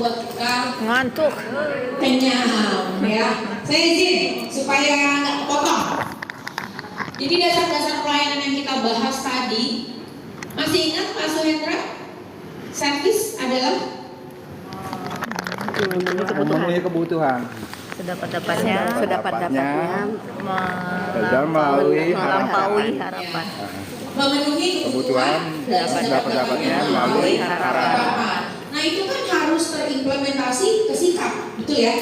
membuat kita ngantuk, kenyang ya. Saya izin supaya nggak kepotong. Jadi dasar-dasar pelayanan yang kita bahas tadi, masih ingat Pak Suhendra? Servis adalah memenuhi kebutuhan sedapat-dapatnya dan melampaui melampaui harapan. harapan. memenuhi Kebutuhan dan sedapat-dapatnya melalui harapan. Nah itu kan harus terimplementasi ke sikap, betul ya?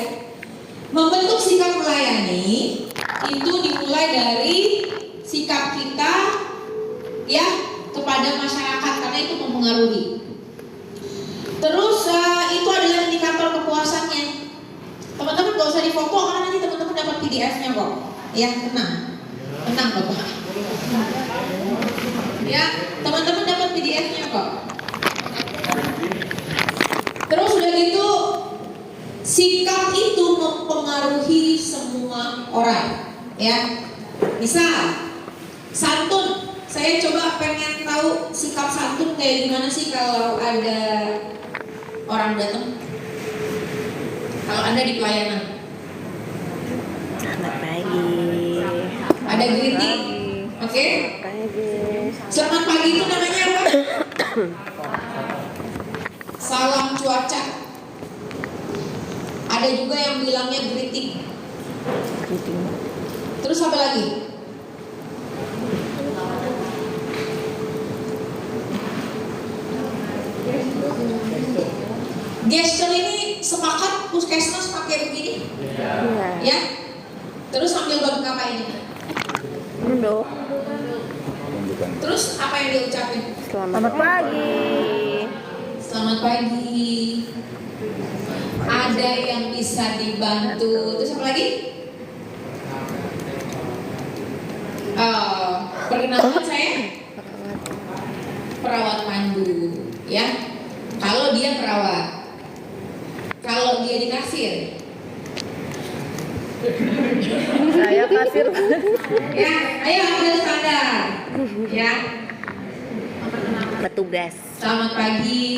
Membentuk sikap melayani itu dimulai dari sikap kita ya kepada masyarakat, karena itu mempengaruhi. Terus itu adalah indikator kepuasannya. Teman-teman gak usah difoto karena nanti teman-teman dapat PDF-nya kok. Ya, tenang Bapak. Ya, teman-teman dapat PDF-nya kok. Terus udah gitu, sikap itu mempengaruhi semua orang. Ya, misal santun. Saya coba pengen tahu sikap santun kayak gimana sih kalau ada orang datang. Kalau Anda di pelayanan. Selamat pagi. Ada greeting. Oke? Selamat pagi itu namanya apa? Salam cuaca. Ada juga yang bilangnya greeting. Terus apa lagi? Gesture ini sepakat puskesmas pakai begini, ya. Terus sambil bagi apa ini? Nunduk. Terus apa yang diucapin? Selamat pagi. Selamat pagi. Ada yang bisa dibantu. Terus apa lagi? Perkenalkan saya perawat pandu, ya. Kalau dia perawat, kalau dia di kasir, Saya kasir. ya, ayo ambil standar, ya. Petugas. Selamat pagi,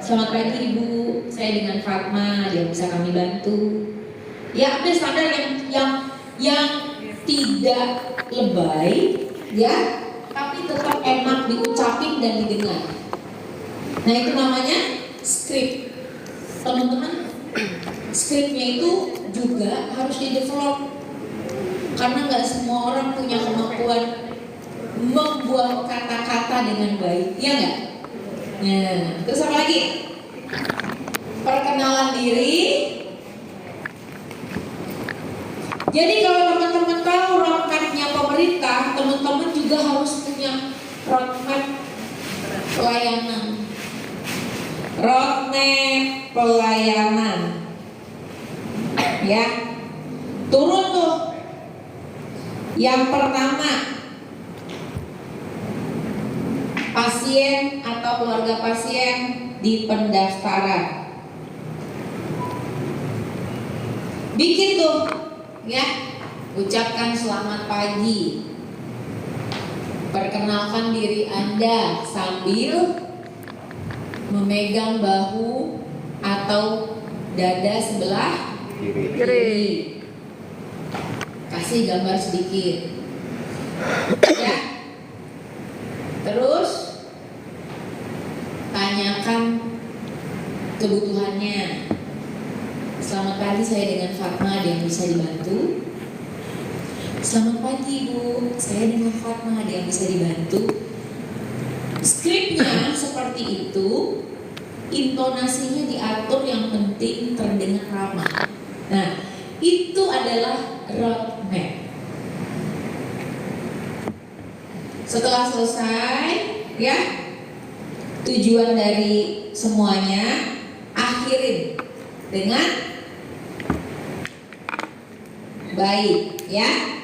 selamat pagi Ibu. Saya dengan Fatma, dia bisa kami bantu. Ya, ambil standar yang tidak lebay, ya, tapi tetap enak diucapin dan didengar. Nah itu namanya skrip. Teman-teman, skripnya itu juga harus di-develop, karena nggak semua orang punya kemampuan membuat kata-kata dengan baik, ya nggak? Nah, terus apa lagi? Perkenalan diri. Jadi kalau teman-teman tahu roadmap-nya pemerintah, teman-teman juga harus punya roadmap pelayanan. Roadmap pelayanan, ya. Turun tuh. Yang pertama, pasien atau keluarga pasien di pendaftaran. Bikin tuh, ya. Ucapkan selamat pagi. Perkenalkan diri Anda sambil memegang bahu atau dada sebelah kiri. Kasih gambar sedikit, ya. Terus tanyakan kebutuhannya. Selamat pagi, saya dengan Fatma, ada yang bisa dibantu? Selamat pagi Bu, saya dengan Fatma, ada yang bisa dibantu? Skripnya seperti itu, intonasinya diatur, yang penting terdengar ramah. Nah, itu adalah roadmap. Setelah selesai, ya, tujuan dari semuanya, akhirin dengan baik, ya.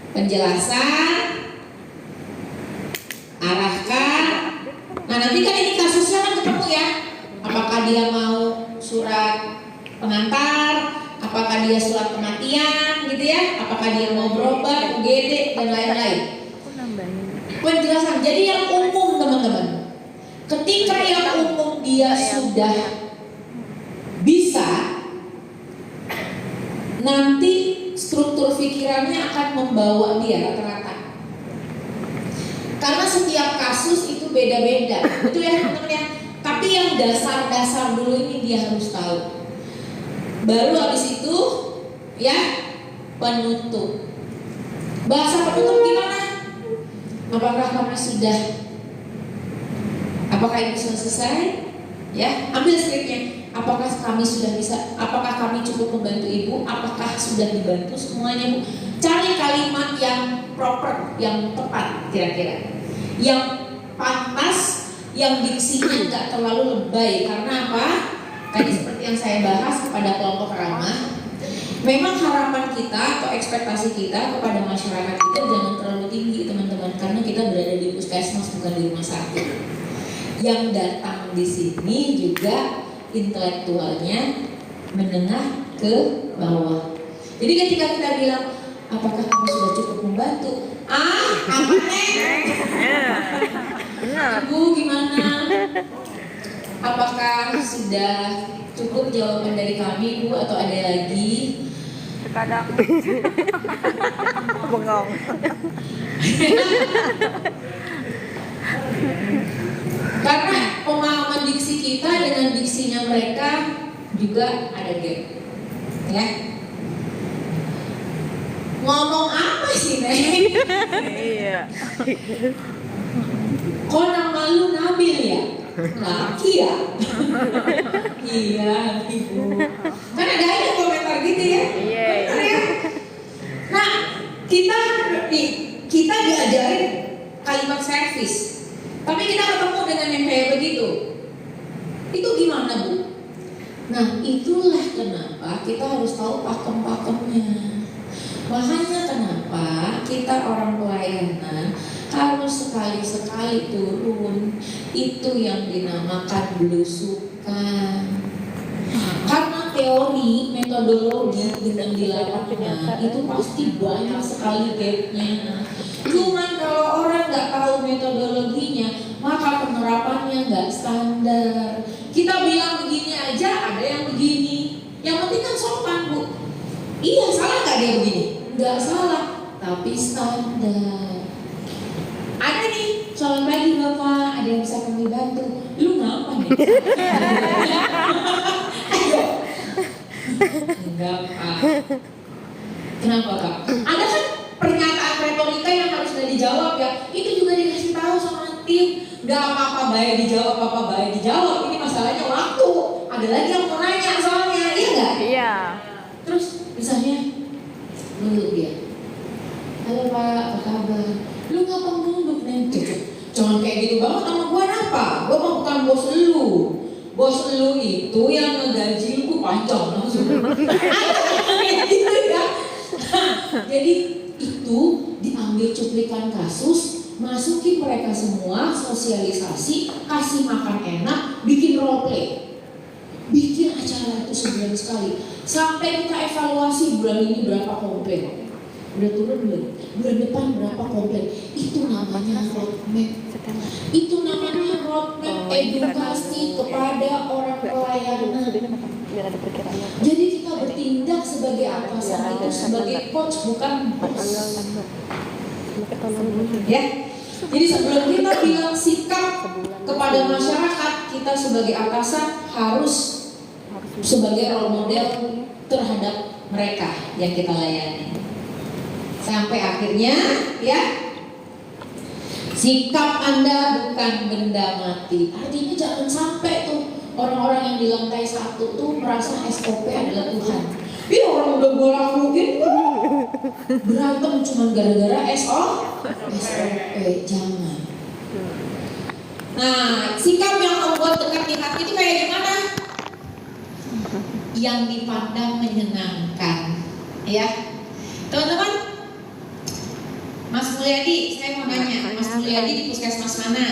Penjelasan, arahkan. Nah nanti kan ini kasusnya kan ketemu ya. Apakah dia mau surat pengantar, apakah dia surat kematian gitu ya, apakah dia mau berobat, UGD dan lain-lain. Penjelasan. Jadi yang umum teman-teman. Ketika yang umum dia sudah bisa, nanti struktur pikirannya akan membawa dia rata-rata. Karena setiap kasus itu beda-beda, betul ya teman-teman ya. Tapi yang dasar-dasar dulu ini dia harus tahu. Baru habis itu ya penutup. Bahasa penutup gimana? Apakah kamu sudah? Apakah ini sudah selesai? Ya, ambil skripnya. Apakah kami sudah bisa? Apakah kami cukup membantu ibu? Apakah sudah dibantu semuanya bu? Cari kalimat yang proper, yang tepat kira-kira, yang pantas, yang diksinya nggak terlalu lebay. Karena apa? Tadi seperti yang saya bahas kepada kelompok ramah. Memang harapan kita atau ekspektasi kita kepada masyarakat kita jangan terlalu tinggi teman-teman, karena kita berada di puskesmas bukan di rumah sakit. Yang datang di sini juga intelektualnya menengah ke bawah. Jadi ketika kita bilang, apakah kamu sudah cukup membantu? Apa nih? Ibu gimana? Apakah sudah cukup jawaban dari kami Bu atau ada lagi? Kadang bengong. Karena pemahaman diksi kita dengan diksinya mereka juga ada gap, ya. Ngomong apa sih Neng? Iya. Kok nama lu Nabil ya? Laki ya? Iya ibu. Kan ada aja komentar gitu ya? Iya. Benar ya? Nah kita diajarin kalimat servis. Tapi kita ketemu dengan yang kayak begitu. Itu gimana Bu? Nah itulah kenapa kita harus tahu pakem-pakemnya. Makanya kenapa kita orang pelayanan harus sekali-sekali turun. Itu yang dinamakan belusukan. Karena teori, metodologi dengan di lapangan itu pasti banyak sekali gapnya. Cuman kalau orang nggak tahu metodologinya, maka penerapannya nggak standar. Kita bilang begini aja, ada yang begini. Yang penting kan sopan Bu. Iya, salah nggak dia begini? Nggak salah, tapi standar. Ada nih, selamat pagi Bapak, ada yang bisa kami bantu? Lu ngapa nih? Ayo. Enggak Pak. Kenapa Kak? Ada kan pernyataan retorika yang harus sudah dijawab ya. Itu juga dikasih tahu sama tim. Gak apa-apa baik dijawab, apa baik dijawab. Ini masalahnya waktu. Ada lagi yang mau nanya soalnya, iya nggak? Iya. Terus misalnya nunduk dia. Halo Pak, apa kabar? Lu ngapa nunduk nih? Jangan kayak gitu banget sama gue apa? Gue mah bukan bos lu. Bos lu itu yang ngegaji lu panjang langsung. Gitu ya. Jadi itu diambil cuplikan kasus, masukin mereka semua, sosialisasi, kasih makan enak, bikin role play. Bikin acara itu sebulan sekali. Sampai kita evaluasi bulan ini berapa komplain. Udah turun belum? Bulan depan berapa komplain? Itu namanya roadmap. Itu namanya roadmap edukasi kepada orang pelayanan. Jadi kita bertindak sebagai atasan itu sebagai coach bukan bos. Ya. Jadi sebelum kita bilang sikap kepada masyarakat, kita sebagai atasan harus sebagai role model terhadap mereka yang kita layani. Sampai akhirnya ya, sikap Anda bukan benda mati. Artinya jangan sampai tuh orang-orang yang di lantai 1 tuh merasa SOP adalah Tuhan. Ih orang udah gue lakuin berantem cuma gara-gara SOP. Jangan. Nah, sikap yang membuat dekat di hati itu kayak gimana? Yang dipandang menyenangkan, ya, teman-teman. Mas Mulyadi, saya mau nanya, Mas Mulyadi di puskesmas mana?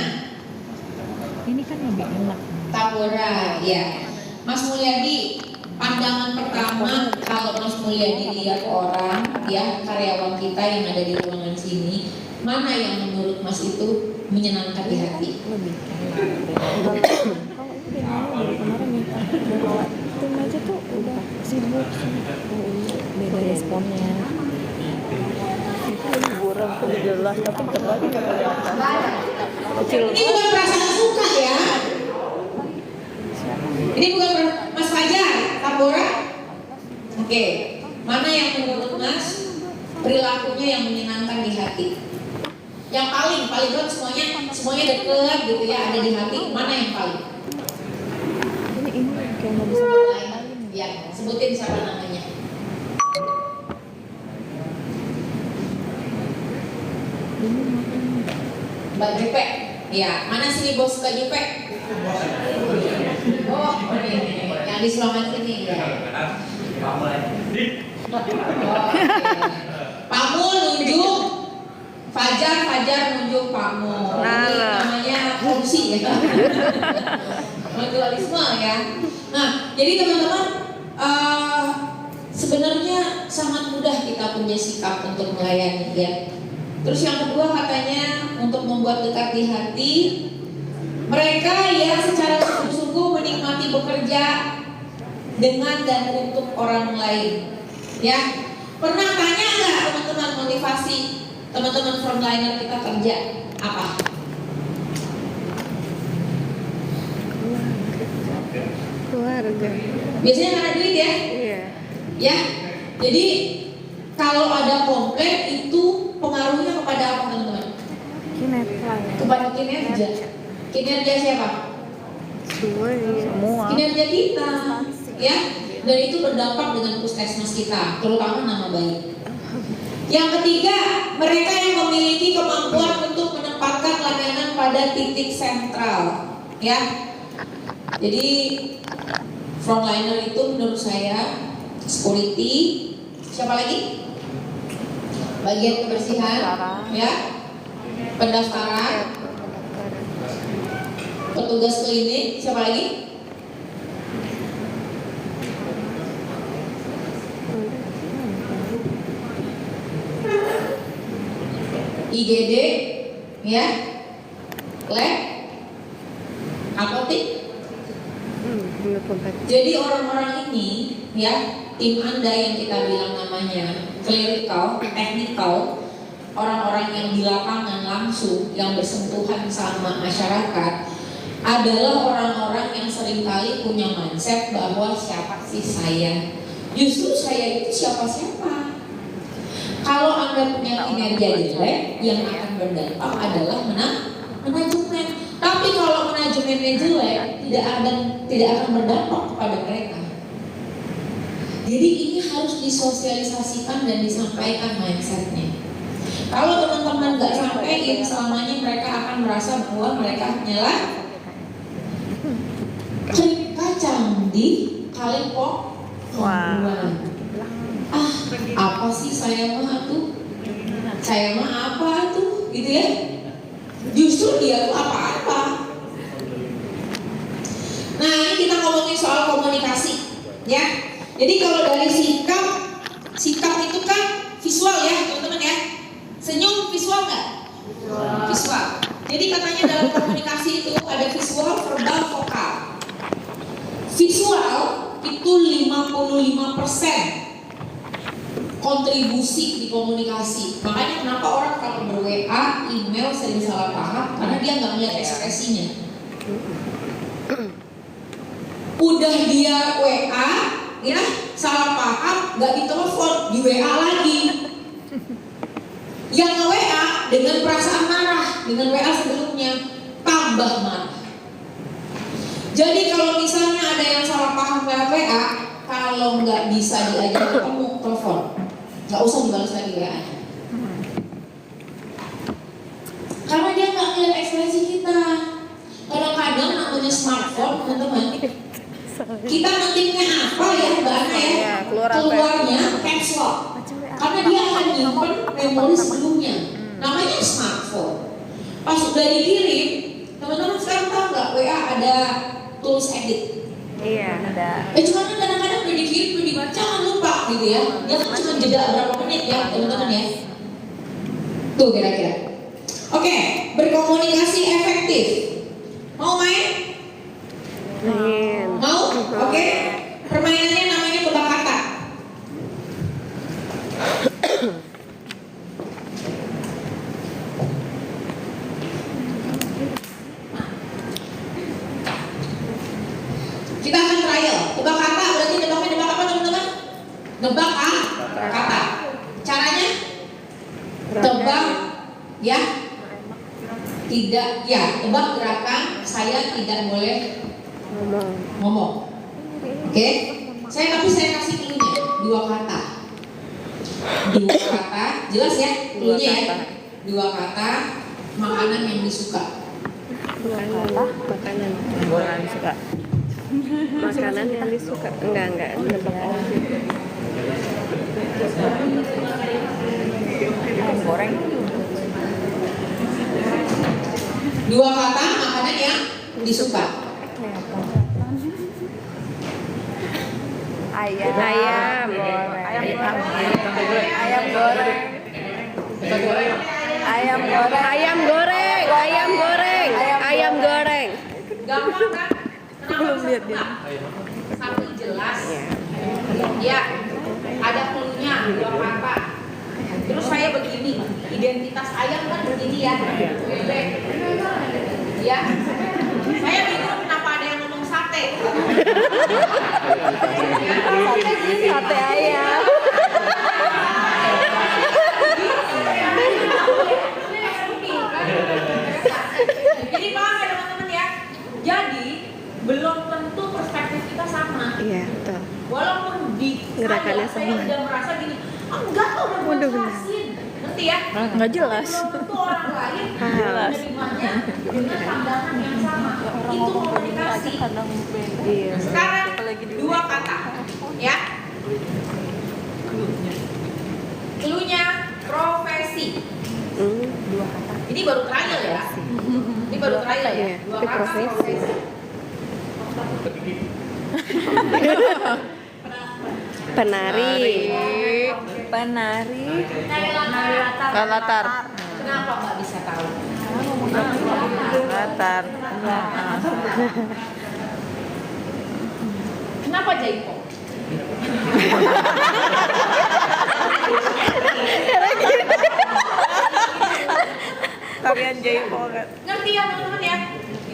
Ini kan lebih enak. Tapora, ya. Mas Mulyadi, pandangan pertama kalau Mas Mulyadi lihat orang, ya karyawan kita yang ada di ruangan sini, Mana yang menurut Mas itu menyenangkan di hati? Lebih enak. Kalau itu biasanya dari kemarin nih, udah lewat tim aja tuh udah sibuk beda responnya. Itu liburan tuh jelas tapi tetap aja nggak kelihatan. Kecil. Ini bukan perasaan suka ya. Ini bukan Mas Fajar, Tambora. Oke, mana yang menurut Mas perilakunya yang menyenangkan di hati? Yang paling kan semuanya deket gitu ya, ada di hati. Mana yang paling? Ini kayak nggak bisa Lain, ya, sebutin siapa namanya. ini makan. Mbak Jupe. Ya, mana sini bos Mbak Jupe? Oh, ini yang di Sulaman sini ya. Oh, okay. Pamul nunjuk Fajar nunjuk Pamul. Ini namanya korupsi ya. Mutualisme ya. Nah, jadi teman-teman sebenarnya sangat mudah kita punya sikap untuk melayani ya. Terus yang kedua katanya untuk membuat dekat di hati, mereka yang secara sungguh-sungguh menikmati bekerja dengan dan untuk orang lain. Ya, pernah tanya nggak teman-teman motivasi teman-teman frontliner kita kerja apa? Keluarga. Biasanya karena duit ya. Iya. Ya, jadi kalau ada komplain itu pengaruhnya kepada apa teman-teman? Kinerja. Kepada kinerja. Kinerja siapa? Semua. Kinerja kita, ya. Dan itu berdampak dengan puskesmas kita, terutama nama baik. Yang ketiga, mereka yang memiliki kemampuan untuk menempatkan layanan pada titik sentral, ya. Jadi frontliner itu menurut saya security, siapa lagi? Bagian kebersihan, ya, pendaftaran, petugas klinik, siapa lagi? IGD, ya, lab, apotek. Jadi orang-orang ini, ya, tim Anda yang kita bilang namanya clerical, technical, orang-orang yang di lapangan langsung yang bersentuhan sama masyarakat adalah orang-orang yang seringkali punya mindset bahwa siapa sih saya? Justru saya itu siapa-siapa. Kalau Anda punya kinerja jelek, yang akan berdampak adalah manajemen. Tapi kalau manajemennya jelek, tidak akan berdampak kepada mereka. Jadi ini harus disosialisasikan dan disampaikan mindsetnya. Kalau teman-teman nggak sampaikan, selamanya mereka akan merasa bahwa mereka hanyalah keripik kacang di kalipok. Apa sih saya mah tuh? Saya mah apa tuh? Gitu ya? Justru dia tuh apa-apa. Nah, ini kita ngomongin soal komunikasi, ya. Jadi kalau dari sikap itu kan visual ya, teman-teman ya. Senyum visual nggak? Visual. Jadi katanya dalam komunikasi itu ada visual, verbal, vokal. Visual itu 55% kontribusi di komunikasi. Makanya kenapa orang kalau ber-WA, email sering salah paham karena dia nggak melihat ekspresinya. Udah dia WA, ya salah paham, nggak ditelepon, di WA lagi. Yang nge-WA dengan perasaan marah, dengan WA sebelumnya tambah marah. Jadi kalau misalnya ada yang salah paham lewat WA, kalau nggak bisa diajak ketemu, telepon. Nggak usah dibalas lagi WA. Karena dia nggak ngeliat ekspresi kita. Kadang-kadang namanya smartphone, teman-teman, kita ngetiknya apa ya Mbak Ana ya? Keluarnya caps lock. Karena dia akan nyimpen memori sebelumnya. Namanya smartphone. Pas udah dikirim, teman-teman sekarang tahu nggak WA ada tools edit? Iya, ada. Cuman kan kadang-kadang udah dikirim, udah dibaca, jangan lupa gitu ya. Dia kan cuma jeda berapa menit ya teman-teman ya. Tuh kira-kira. Oke, berkomunikasi efektif. Mau main? Mau? Oke. Permainannya namanya tebak kata. Kita akan trial. Tebak kata berarti tebaknya tebak apa teman-teman? Nebak kata. Caranya? Tebak ya. Tidak ya, tebak gerakan. Saya tidak boleh ngomong. Oke? Tapi saya kasih clue-nya 2 kata. 2 kata, jelas ya? Clue-nya ya. 2 kata makanan yang disuka. Makanan yang disuka. Makanan yang disuka. Enggak. Ayam goreng. 2 kata makanan yang disuka. Ayam goreng. Gampang kan? Belum lihat dia. Satu jelas. Ya. Ada clue-nya 2 kata. Terus saya begini, identitas ayam kan begini ya. Ya. Saya bingung kenapa ada yang ngomong sate. Sate ayam. Jadi paham ya teman-teman ya. Jadi belum tentu perspektif kita sama. Iya, betul. Walaupun di Gerakannya saya sama. udah merasa gini, enggak kok udah jelasin. Ngerti ya? Nggak jelas. Belum tentu orang lain Jelas. menerimanya dengan pandangan yang sama. Itu komunikasi. Iya. Sekarang 2 kata, ya. Clue-nya profesi. 2 kata. Ini baru trial ya. Ini baru trial ya. Iya, 2 tapi kata profesi. Penari. Latar. Kenapa nggak bisa tahu? Latar. Kenapa Jaiko? Tarian Jaipo kan. Ngerti ya teman-teman ya?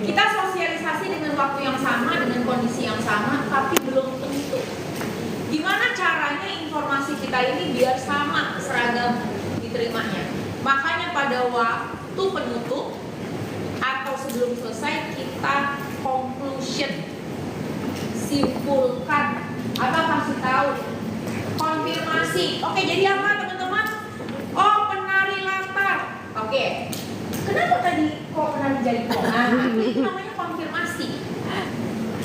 Kita sosialisasi dengan waktu yang sama, dengan kondisi yang sama, tapi belum tentu. Gimana caranya informasi kita ini biar sama, seragam diterimanya? Makanya pada waktu penutup atau sebelum selesai kita conclusion, simpulkan, atau kasih tahu, konfirmasi. Oke, jadi apa teman-teman? Oh, penari latar. Oke. Kenapa tadi kok penari Jaiko? Nah, itu namanya konfirmasi.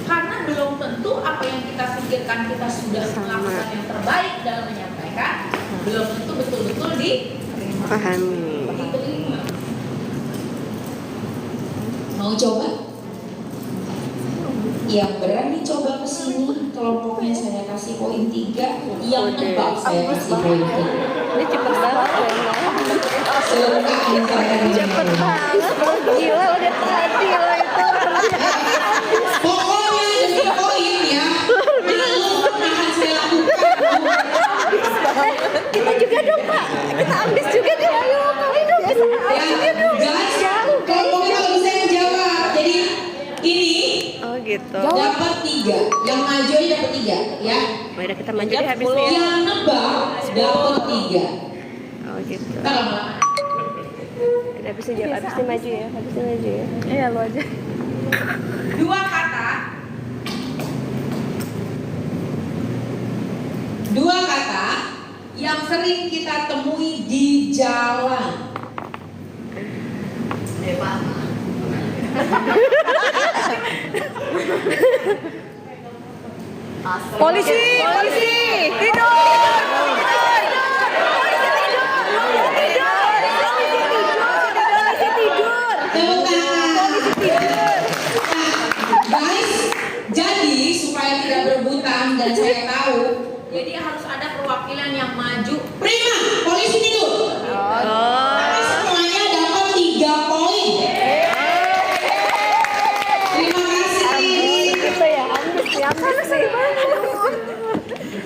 Karena belum tentu apa yang kita pikirkan kita sudah melakukan yang terbaik dalam menyampaikan, belum tentu betul-betul Pahami. diterima. Mau coba? Yang berani coba ke sini, kelompoknya saya kasih poin 3, yang nebak saya kasih poin 3. Ini cepet banget ya. Suka Cepet banget. Gila udah tadi lo itu. Pokoknya demi poin ya, belum pernah saya lakukan. Kita juga dong Pak. Kita ambis juga deh. Ayo kali dong. Ya, guys, kelompoknya kalau bisa yang jawab. Jadi ini Oh gitu. dapat 3, yang maju ini dapat 3 ya. Udah kita maju deh habis ini. Yang nebak dapat 3. Oh gitu. Kita lama-lama. Udah habis ini jawab. Habis ini maju ya. Habis ini maju ya. Iya lu aja. 2 kata. 2 kata yang sering kita temui di jalan. Polisi. Tidur. Tepuk tangan. Nah, guys, jadi supaya tidak berebutan dan saya tahu, jadi harus ada perwakilan yang maju. Prima, polisi tidur. Oh. Siap sih.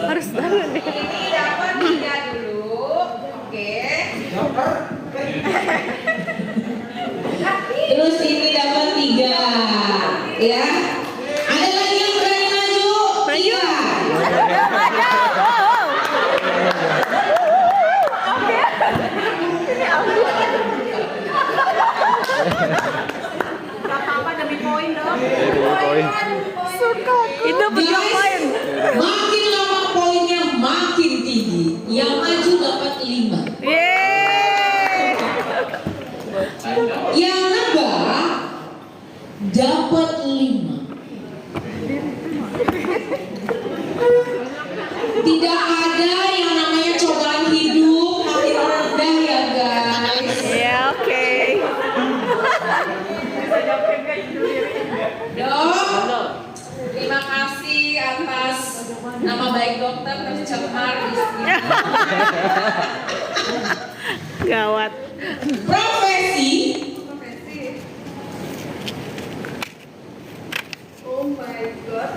Harus tahu nih. Ini dapat 3 dulu. Oke. Terus ini dapat 3. Ya. Ada lagi yang berani maju? Iya. Itu pegang poin. Makin lama poinnya makin tinggi. Yang maju dapat 5. Yeay. Yang nebak dapat 5. Tidak ada yang namanya cobaan hidup makin rendah ya guys. Ya oke. Dok, terima kasih atas nama baik dokter tercemar di sini. Gawat. Profesi. Oh my god.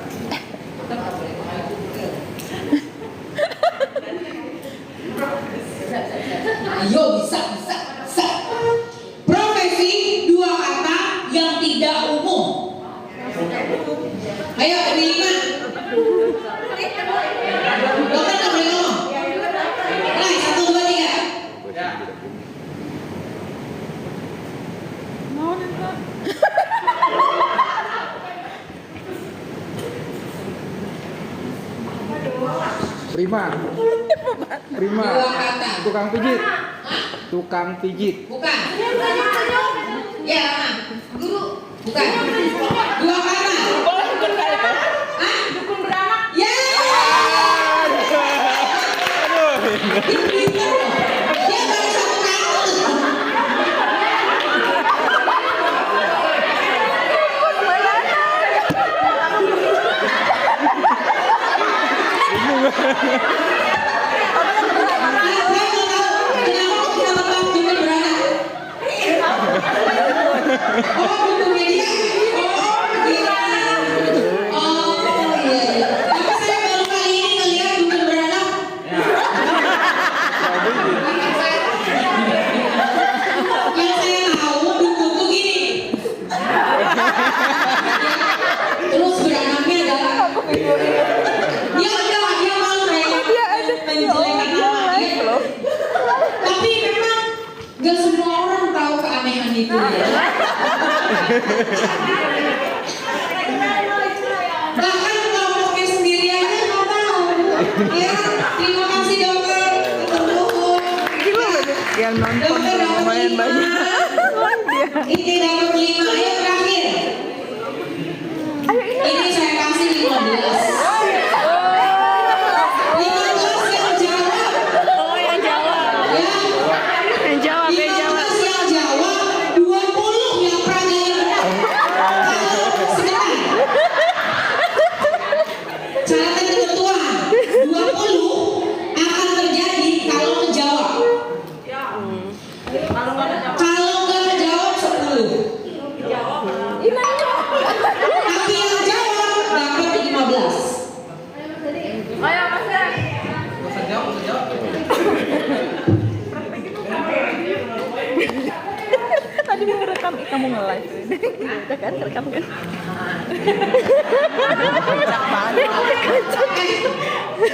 Kita nggak boleh ngomong Google. Ayo bisa. Profesi 2 kata yang tidak umum. Ayo beri 5. Dokter nggak boleh ngomong. Mulai 1, 2, 3. Prima. 2 kata. Tukang pijit. Tukang pijit. Bukan. Ya, Lama. Guru. Bukan. 2 kata. Hah? Dukun beranak. Ya. Dia pintar loh. Dia baru 1 tahun. Terus beranaknya adalah dia mau menjelekkan nama dia. Tapi memang gak semua orang tahu keanehan itu ya. Bahkan kelompoknya sendiri aja nggak tahu. Ya, terima kasih dokter. Yang nonton Dokter dapat lumayan 5. banyak. Ini dapat 5. Ayo terakhir. Ini saya kasih 15. 15 yang jawab. Oh yang jawab. Ya. Yang jawab. 15 yang jawab, 20 yang pradaya. Sebentar. Catatan ketentuan 20 akan terjadi kalau kejawab. Kalau nggak kejawab 10. Tapi yang jawab dapat 15. Tadi mau ngerekam, kamu nge-live. Udah kan, rekam kan?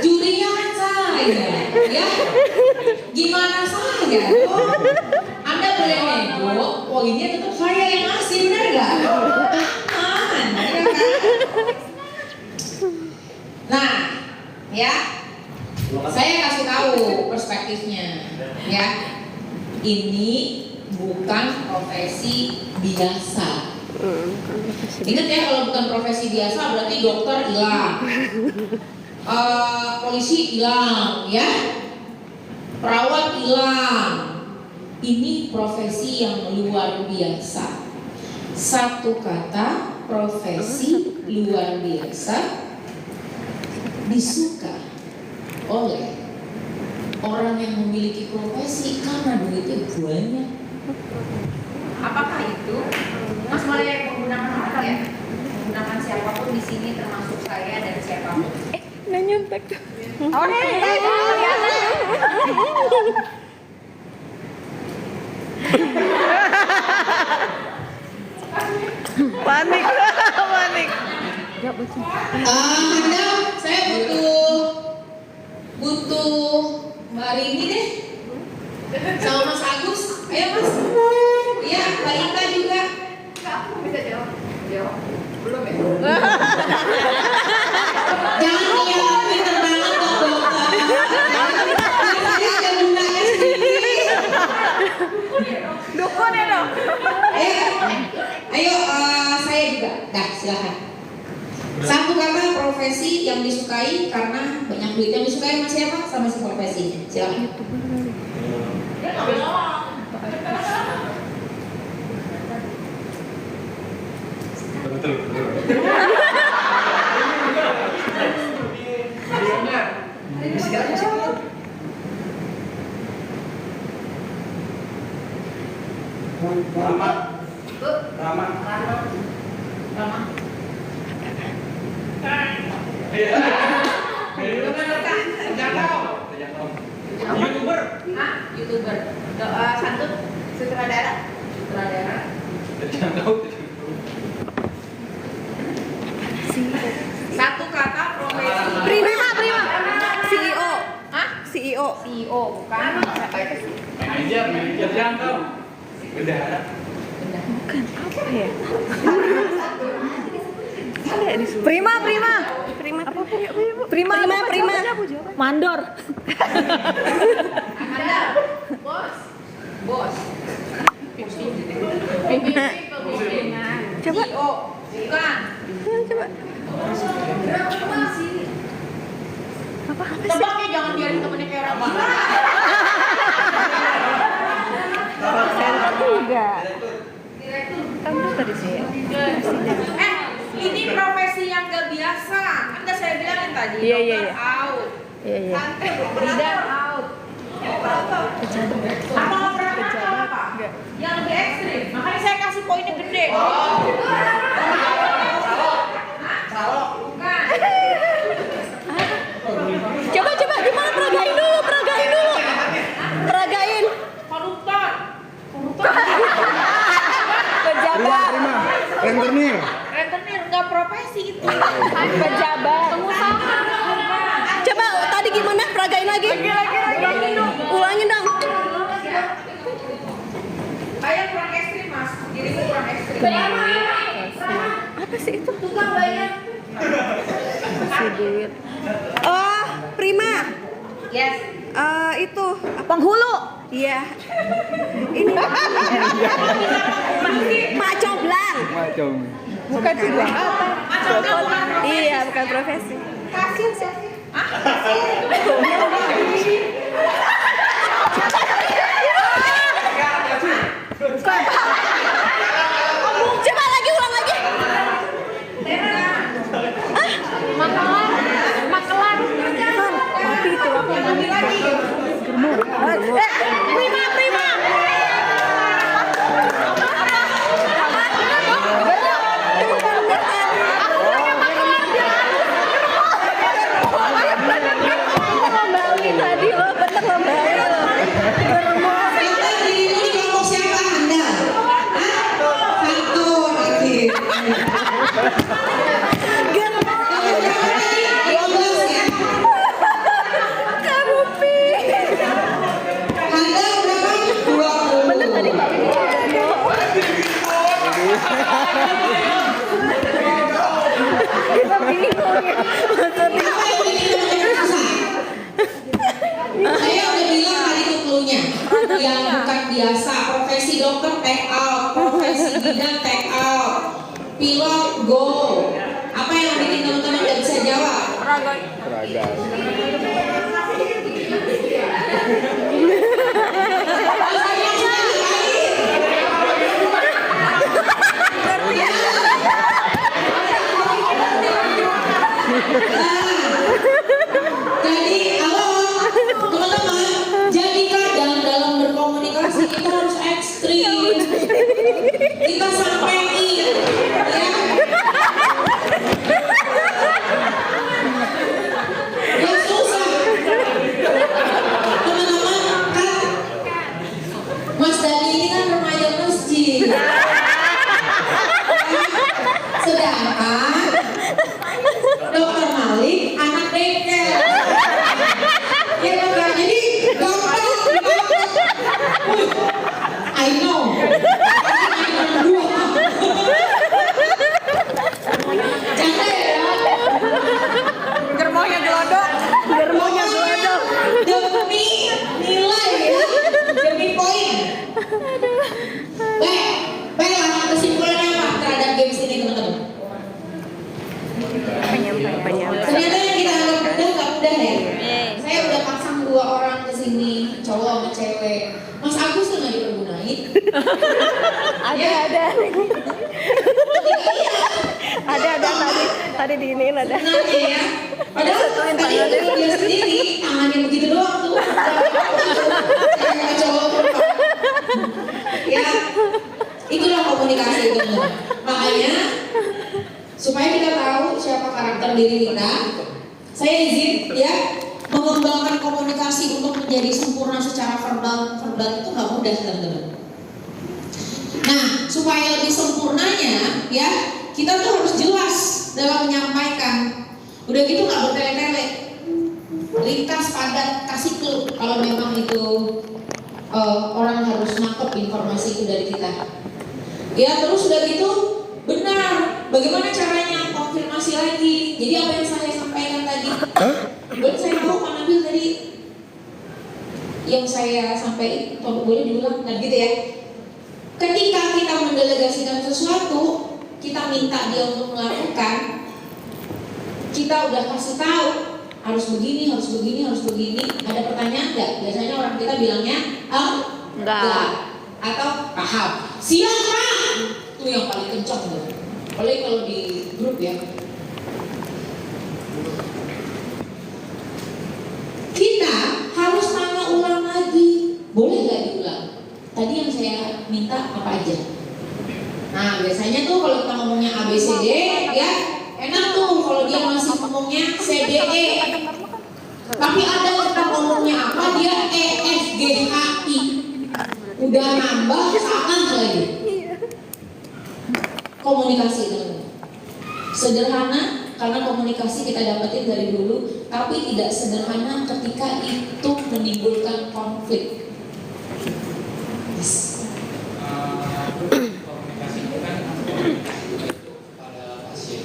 Jurinya kan saya, ya. Gimana saya? Oh, Anda boleh nego, poinnya tetap saya yang ngasih, benar nggak? Aman, ya kan? Nah, ya, saya kasih tahu perspektifnya, ya. Ini bukan profesi biasa. Ingat ya, kalau bukan profesi biasa berarti dokter hilang, polisi hilang, ya, perawat hilang. Ini profesi yang luar biasa. Satu kata, profesi luar biasa disuka oleh orang yang memiliki profesi karena duitnya banyak. Apakah itu? Mas boleh menggunakan otak ya? menggunakan siapapun di sini termasuk saya dan siapapun. Nggak nyontek tuh. Oh, Panik. Panik. Anda, saya butuh Mbak Rini deh, sama Mas Agus. Ayo Mas. Iya, Mbak Ika juga. Aku bisa jawab. Jawab. Belum ya? Jangan yang pinter banget dong dokter. Saya sudah gunanya sendiri. Dukun ya dong. Ayo, saya juga. Dah, silakan. Satu kata profesi yang disukai karena banyak duit yang disukai sama siapa? Sama si profesinya. Silakan. YouTuber. Santun. Sutradara. Satu kata profesi. Prima. CEO. Hah? CEO. CEO bukan. Apa itu sih? Manajer jangkau. Bendahara. Bukan apa ya? Ada di sini. Prima. Apa Prima. Mandor. Anda. Bos. Pemimpinan. Coba. CEO. Bukan. Coba. Apa sih? Tebaknya jangan biarin temennya kayak Rama. Enggak. Direktur. Kamu tadi sih. Ini profesi yang gak biasa. Kan udah saya bilangin tadi. Iya. Dokter out. Iya. Bidan out. Apa operator apa? Yang lebih ekstrim. Makanya saya kasih poinnya gede. Bukan. Coba gimana peragain dulu. Peragain. Koruptor. Pejabat. Rentenir. Rentenir nggak profesi itu. Pejabat. Pengusaha. Coba tadi gimana? Peragain lagi. Ulangin dong. Kayak kurang ekstrim mas. Dirimu kurang ekstrim. Apa sih itu? Tukang bayar. Si duit. Oh, Prima. Yes. Itu penghulu. Iya. Ini Mak Coblang. Macam. Bukan juga. Macam bukan. Iya, bukan profesi. Kasir sih. Coba lagi, ulang lagi. Makelar. Tapi itu apa namanya? Prima. Tadi lo bener lo bayar. Anda di kelompok siapa Anda? Satu lagi. Kamu pi. Anda berapa? 20. Bener tadi Mbak Pi. Kita bingung ya. Maksudnya Apa yang bikin teman-teman susah? Saya udah bilang tadi tuh cluenya. Yang bukan biasa, profesi dokter take out, profesi bidan take out, pilot go. Apa yang bikin teman-teman nggak bisa jawab? Peragai. Jadi, halo teman-teman, jadikan dalam berkomunikasi kita harus ekstrim. Kita sampein, ya. Ada. Ada tadi di ini ada. Sebenarnya ya. Padahal tadi itu dia sendiri tangannya begitu doang tuh. Kayak cowok. Ya, itulah komunikasi itu. Makanya supaya kita tahu siapa karakter diri kita, saya izin ya mengembangkan komunikasi untuk menjadi sempurna secara verbal itu nggak mudah teman-teman. Nah, supaya lebih sempurnanya ya kita tuh harus jelas dalam menyampaikan. Udah gitu nggak bertele-tele, ringkas, padat, kasih clue kalau memang itu orang harus nangkep informasi itu dari kita. Ya terus udah gitu benar. Bagaimana caranya konfirmasi lagi? Jadi apa yang saya sampaikan tadi? Boleh saya tahu Pak Nabil tadi yang saya sampaikan? Boleh diulang kan gitu ya? Ketika kita mendelegasikan sesuatu, kita minta dia untuk melakukan, kita udah kasih tahu harus begini. Ada pertanyaan nggak? Biasanya orang kita bilangnya enggak atau paham. Siapa? Itu yang paling kencang tuh. Apalagi kalau di grup ya. Kita harus tanya ulang lagi. Boleh nggak diulang? Tadi yang saya minta apa aja? Nah biasanya tuh kalau kita ngomongnya ABCD ya enak tuh kalau dia masih ngomongnya CDE. Tapi ada kita ngomongnya apa dia EFGHI. Udah nambah salah lagi. Komunikasi teman-teman. Sederhana karena komunikasi kita dapetin dari dulu, tapi tidak sederhana ketika itu menimbulkan konflik. Yes. Komunikasi itu kan pada pasien.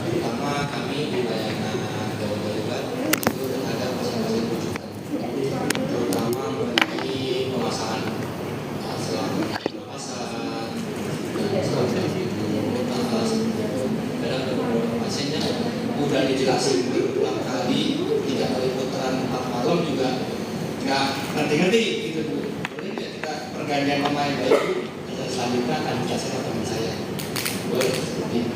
Terutama kami di layanan gawat darurat itu terhadap pasien-pasien rujukan. Terutama mengenai pemasangan selang pernapasan dan selang nafas. Kadang beberapa pasiennya udah dijelasin berulang kali, 3 kali putaran 4 malam juga nggak ngerti-ngerti gitu. Boleh nggak kita pergantian pemain baru selanjutnya akan dikasih ke teman saya. Boleh seperti itu.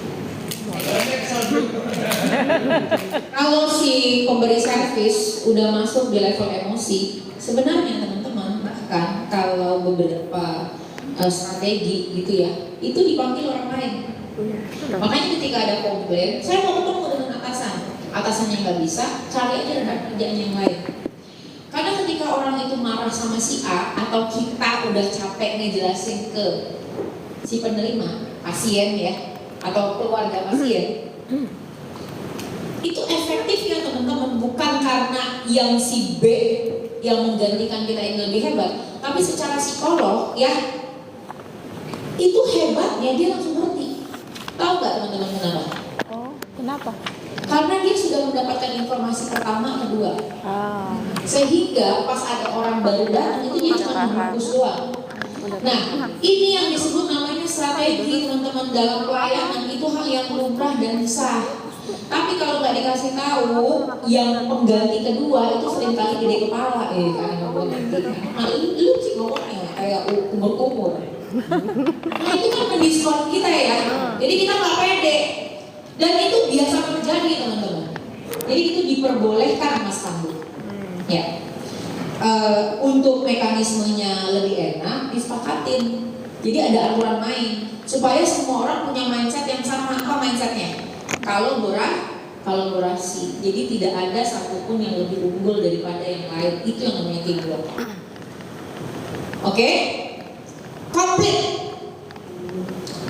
Kalau si pemberi servis udah masuk di level emosi, sebenarnya teman-teman bahkan kalau beberapa strategi gitu ya, itu dipanggil orang lain. Makanya ketika ada komplain, saya mau ketemu dengan atasannya nggak bisa, cari aja rekan kerjaan yang lain. Karena ketika orang itu marah sama si A atau kita udah capek ngejelasin ke si penerima, pasien ya, atau keluarga pasien, itu efektifnya teman-teman bukan karena yang si B yang menggantikan kita ini lebih hebat, tapi secara psikolog ya itu hebatnya dia langsung ngerti. Tahu nggak teman-teman kenapa? Oh, kenapa? Karena dia sudah mendapatkan informasi pertama, kedua, sehingga pas ada orang baru datang itu dia cuma membungkus doang. Nah, ini yang disebut namanya strategi teman-teman dalam pelayanan, itu hal yang lumrah dan sah. Tapi kalau nggak dikasih tahu, yang pengganti kedua itu seringkali gede kepala, karena gue nanti, lu sih ngomongnya kayak umur. Nah itu kan mendiskon kita ya, jadi kita nggak pede, dan itu biasa terjadi teman-teman. Jadi itu diperbolehkan Mas Pandu. Ya. Untuk mekanismenya lebih enak disepakatin. Jadi ada aturan main supaya semua orang punya mindset yang sama. Apa mindsetnya? Kolaborasi. Jadi tidak ada satupun yang lebih unggul daripada yang lain. Itu yang namanya teamwork. Oke? Komplit.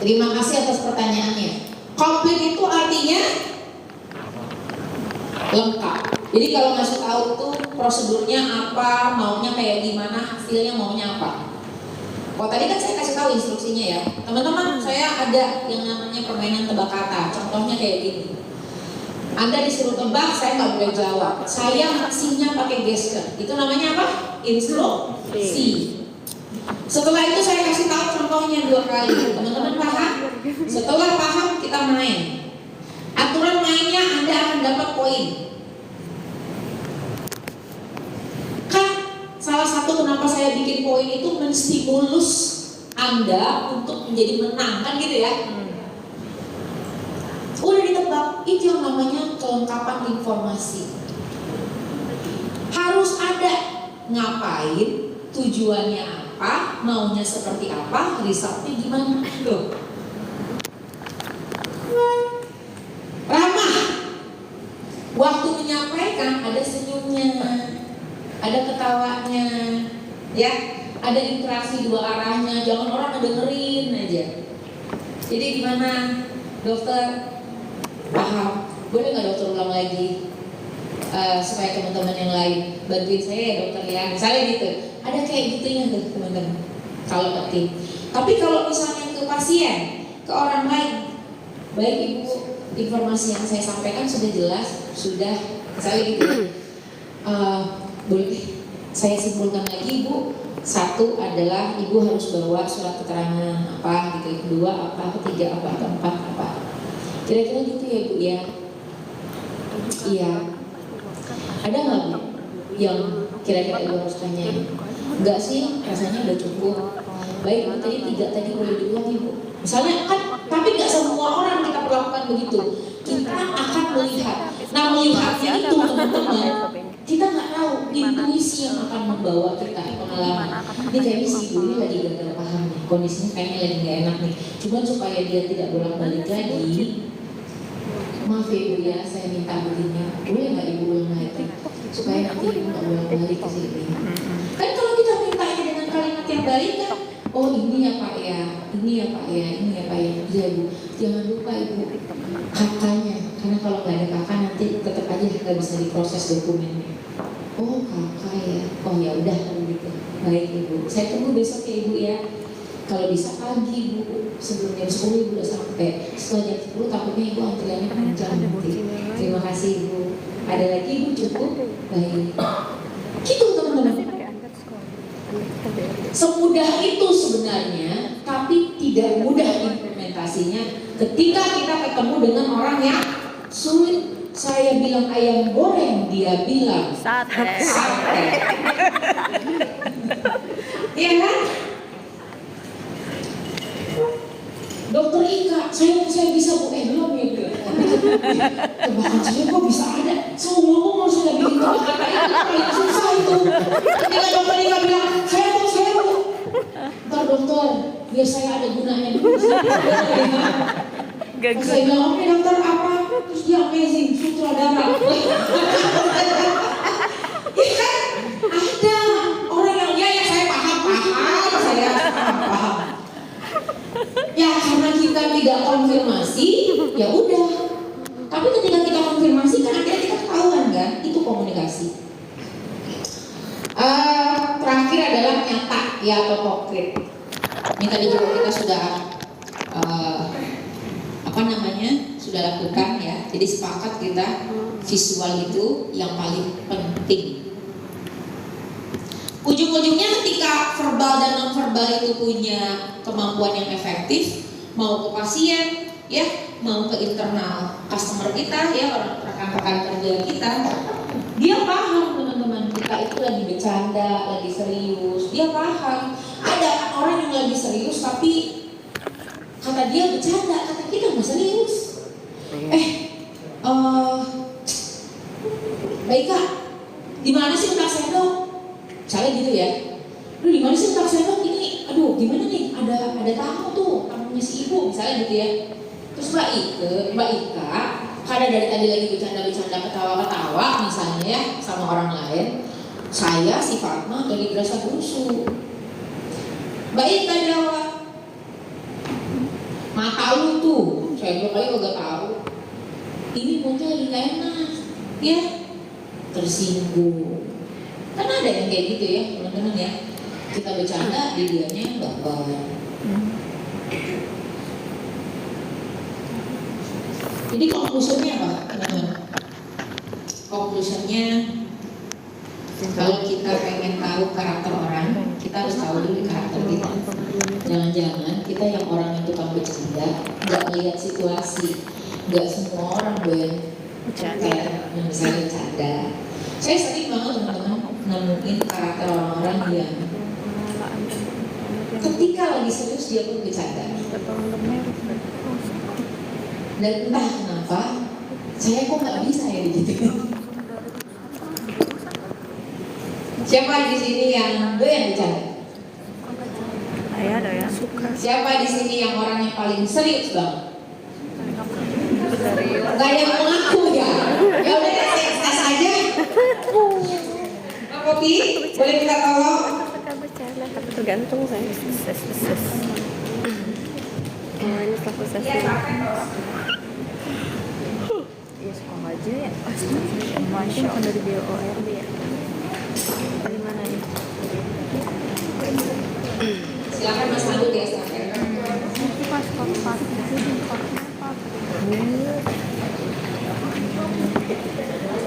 Terima kasih atas pertanyaannya. Komplit itu artinya lengkap. Jadi kalau ngasih tahu tuh prosedurnya apa, maunya kayak gimana, hasilnya maunya apa. Oh tadi kan saya kasih tahu instruksinya ya, teman-teman. Saya ada yang namanya permainan tebak kata. Contohnya kayak gini. Anda disuruh tebak, saya nggak boleh jawab. Saya aksinya pakai gesture. Itu namanya apa? Instruksi. Setelah itu saya kasih tahu contohnya 2 kali. Teman-teman paham? Setelah paham kita main. Aturan mainnya Anda akan dapat poin. Kan salah satu satu kenapa saya bikin poin itu menstimulus Anda untuk menjadi menang, kan gitu ya. Udah ditebak, itu yang namanya kelengkapan informasi. Harus ada ngapain, tujuannya apa, maunya seperti apa, resultnya gimana tuh. Ramah, waktu menyampaikan ada senyumnya, ada ketawanya, ya, ada interaksi dua arahnya, jangan orang ngedengerin aja. Jadi gimana, dokter? Paham? Boleh nggak dokter ulang lagi? Supaya teman-teman yang lain bantuin saya ya dokter ya, misalnya gitu. Ada kayak gitunya tuh teman-teman kalau ke tim. Tapi kalau misalnya ke pasien, ke orang lain, baik ibu, informasi yang saya sampaikan sudah jelas, sudah misalnya gitu. Boleh saya simpulkan lagi ibu. Satu adalah ibu harus bawa surat keterangan apa gitu, kedua apa, ketiga apa, keempat apa. Kira-kira gitu ya bu ya. Iya. Ada nggak bu yang kira-kira ibu harus tanya? Enggak sih, rasanya udah cukup. Baik, bu, tadi 3 tadi boleh diulang ibu. Misalnya kan, tapi nggak semua orang kita perlakukan begitu. Kita akan melihat. Nah melihatnya itu teman-teman, kita nggak tahu intuisi yang akan membawa kita pengalaman. Ini kayaknya si ibu ini lagi gagal paham nih, kondisinya kayaknya lagi nggak enak nih. Cuma supaya dia tidak bolak-balik lagi. Maaf ya ibu ya, saya minta begini. Boleh nggak ibu ulang lagi? Supaya nanti ibu nggak bolak-balik ke sini. Kan kalau kita mintanya dengan kalimat yang baik kan, oh ini ya pak ya, ini ya pak ya, ini ya pak ya. Iya bu, jangan lupa ibu kakaknya, karena kalau nggak ada kakak nanti tetap aja nggak bisa diproses dokumennya. Oh kakak ya, oh ya udah kalau gitu. Baik ibu, saya tunggu besok ya ibu ya. Kalau bisa pagi ibu, sebelum jam 10 ibu udah sampai. Setelah jam 10 takutnya ibu antriannya panjang nanti. Terima kasih ibu. Ada lagi ibu cukup? Baik. Gitu teman-teman. Semudah itu sebenarnya, tapi tidak mudah implementasinya ketika kita ketemu dengan orang yang sulit. Saya bilang ayam goreng, dia bilang sate. Iya kan? Dokter Ika, saya bisa bu, belum ya bu. Tebakan saya kok bisa ada. Seumur sudah bikin kata itu paling susah itu. Ketika dokter Ika bilang, saya bu. Ntar dokter, biar saya ada gunanya dulu. Saya bilang, oke dokter apa? Terus dia amazing, sutradara. Iya kan? Ada orang yang ya saya paham. Saya paham. Ya karena kita tidak konfirmasi, ya udah. Tapi ketika kita konfirmasi kan akhirnya kita ketahuan kan, itu komunikasi. Terakhir adalah nyata ya atau konkret. Ini tadi juga kita sudah sudah lakukan ya. Jadi sepakat kita visual itu yang paling penting. Ujung-ujungnya ketika verbal dan non verbal itu punya kemampuan yang efektif, mau ke pasien ya, mau ke internal customer kita ya, rekan-rekan kerja kita, dia paham teman-teman, kita itu lagi bercanda, lagi serius, dia paham. Ada orang yang lagi serius tapi kata dia bercanda, kata kita nggak serius. Baik kak, di mana sih letak sendok? Misalnya gitu ya. Lu di mana sih letak sendok ini? Aduh, gimana nih? Ada tamu tuh, tamunya si ibu, misalnya gitu ya. Terus Mbak Ika, karena dari tadi lagi bercanda-bercanda, ketawa-ketawa misalnya ya sama orang lain. Saya si Fatma lagi berasa busuk. Mbak Ika jawab, mata lu tuh, saya belum kali gak tahu. Ini moodnya lagi gak enak, ya tersinggung. Kan ada yang kayak gitu ya teman-teman ya. Kita bercanda, di dianya gak bawa. Jadi konklusinya apa teman-teman? Konklusinya, kalau kita pengen tahu karakter orang, kita harus tahu dulu karakter kita. Jangan-jangan kita yang orang yang tukang bercanda, nggak melihat situasi. Nggak semua orang doyan misalnya bercanda. Saya sering banget teman-teman nemuin karakter orang-orang yang pengelolaan yang ketika lagi serius dia pun bercanda. bertolong merek. Dan entah kenapa saya kok nggak bisa ya digituin. Siapa di sini yang doyan bercanda? Ada ya suka. Siapa di sini yang orangnya paling serius banget? Dari Gak ada yang mau ngaku ya? Ya udah tes aja. Pak Kopi, boleh minta tolong? suka bercanda tapi tergantung saya ses. Oh ini setelah proses ya suka aja ya. Masya Allah dari BORB ya. Dari mana ya? Silakan Mas Lanut ya, silakan. Pas keempat.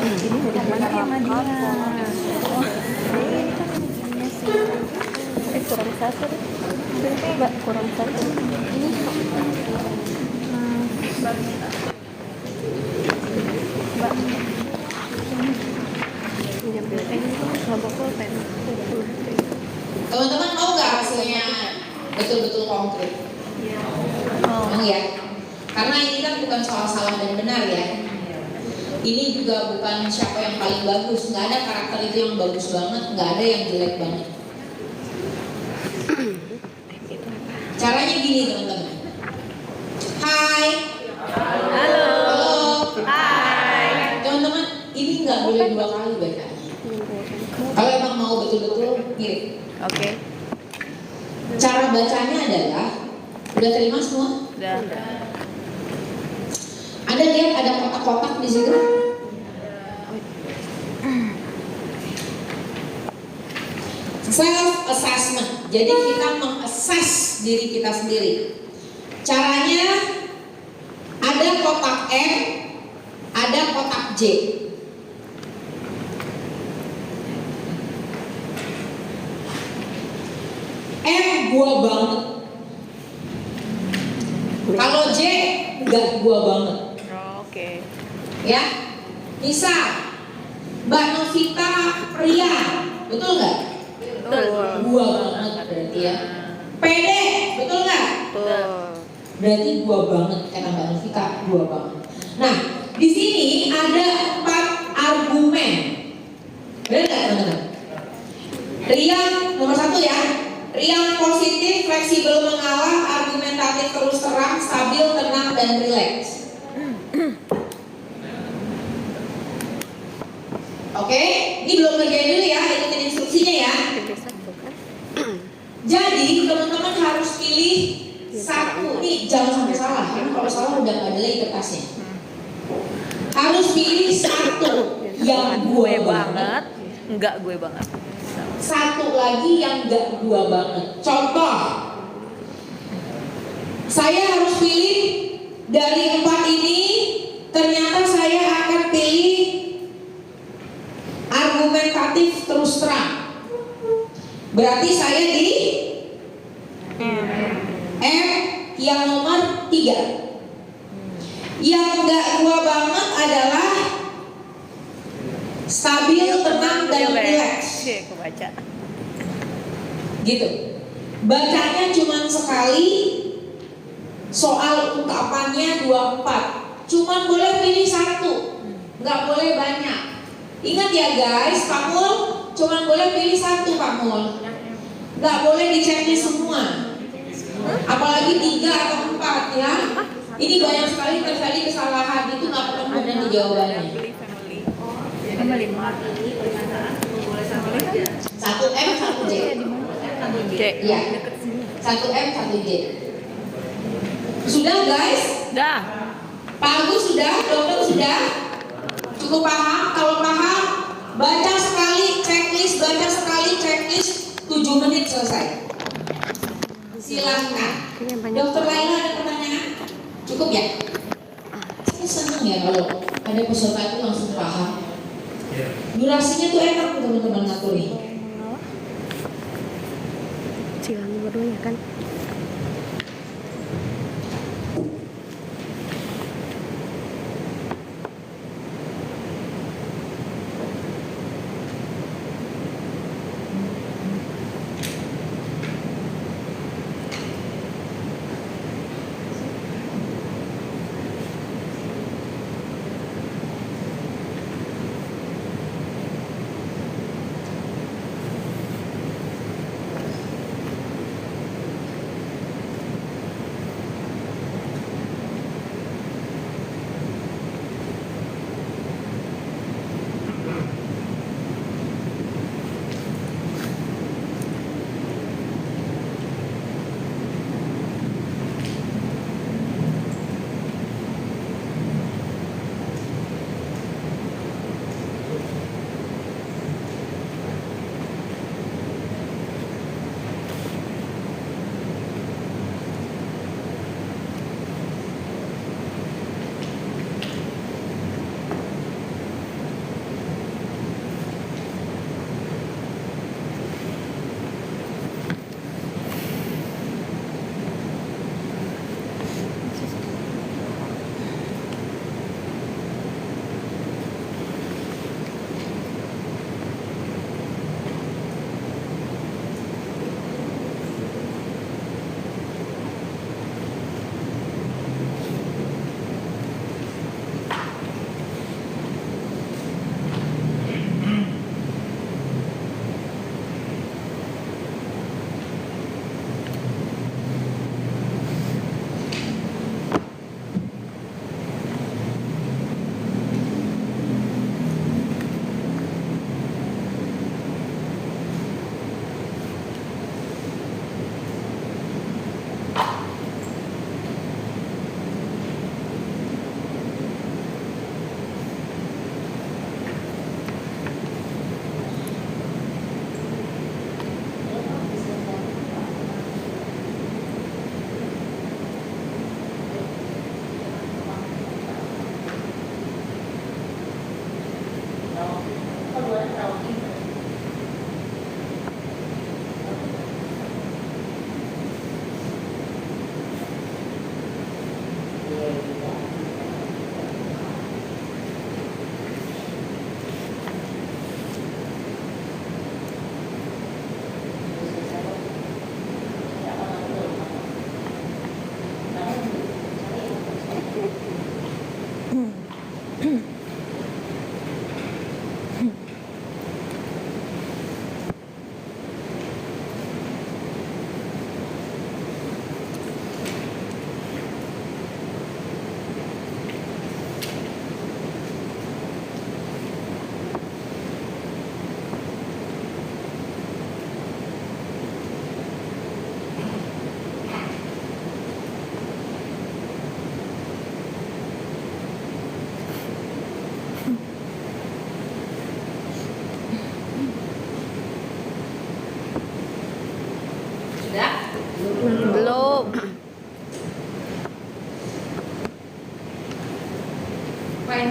Ini udah mana sama dia? Kurang satu deh. Mbak kurang satu. Ini Mbak. Ini kelompok pulpen. Teman-teman mau nggak hasilnya betul-betul konkret? Mau ya? Karena ini kan bukan soal salah dan benar ya. Ini juga bukan siapa yang paling bagus. Nggak ada karakter itu yang bagus banget, nggak ada yang jelek banget. Caranya gini teman-teman. Hai. Halo. Halo. Hai. Teman-teman, ini nggak boleh 2 kali bacanya. Kalau emang mau betul-betul mirip. Oke. Cara bacanya adalah, udah terima semua? Udah. Anda lihat ada kotak-kotak di situ? Self assessment. Jadi kita mengassess diri kita sendiri. Caranya ada kotak M, ada kotak J. M gua banget. Kalau J enggak gua banget. Oke. Ya, misal Mbak Novita Ria, betul nggak? Betul. Gua banget berarti ya. Pede, betul nggak? Betul. Berarti gua banget karena Mbak Novita gua banget. Nah, di sini ada 4 argumen. Benar nggak teman-teman? Riang nomor 1 ya. Riang positif, fleksibel mengalah, argumentatif terus terang, stabil, tenang dan rileks. Oke, ini belum ngerjain dulu ya, ikutin instruksinya ya. Jadi teman-teman harus pilih satu, nih jangan sampai salah, karena kalau salah udah nggak ada lagi kertasnya. Harus pilih satu yang gue banget, enggak gue banget. satu lagi yang gak gua banget. Contoh, saya harus pilih dari 4 ini, ternyata saya akan pilih argumentatif terus terang. Berarti saya di M yang nomor 3. Yang gak gua banget adalah stabil, tenang dan rileks. Oke, aku baca. Gitu. Bacanya cuma sekali, soal ungkapannya 24. Cuma boleh pilih 1, nggak boleh banyak. Ingat ya guys, Pak Mul, cuma boleh pilih 1 Pak Mul. Nggak boleh diceknya semua. Apalagi 3 atau 4 ya. Ini banyak sekali terjadi kesalahan, itu nggak ketemu nanti jawabannya. Family. 1 M 1 J. J. Iya. 1 M 1 J. Sudah guys? Dah. Pak Agus sudah? Dokter sudah? Cukup paham? Kalau paham, baca sekali checklist, 7 menit selesai. Silahkan. Dokter Laila ada pertanyaan? Cukup ya? Saya senang ya kalau ada peserta itu langsung paham. Durasinya tuh enak teman-teman ngatur nih. Cilang berdua kan.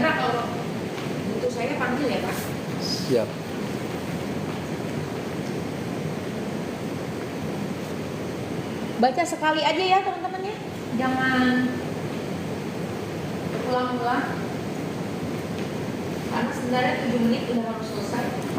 Chandra kalau butuh saya panggil ya Pak. Siap. Baca sekali aja ya teman-teman ya, jangan berulang-ulang. Karena sebenarnya 7 menit udah harus selesai.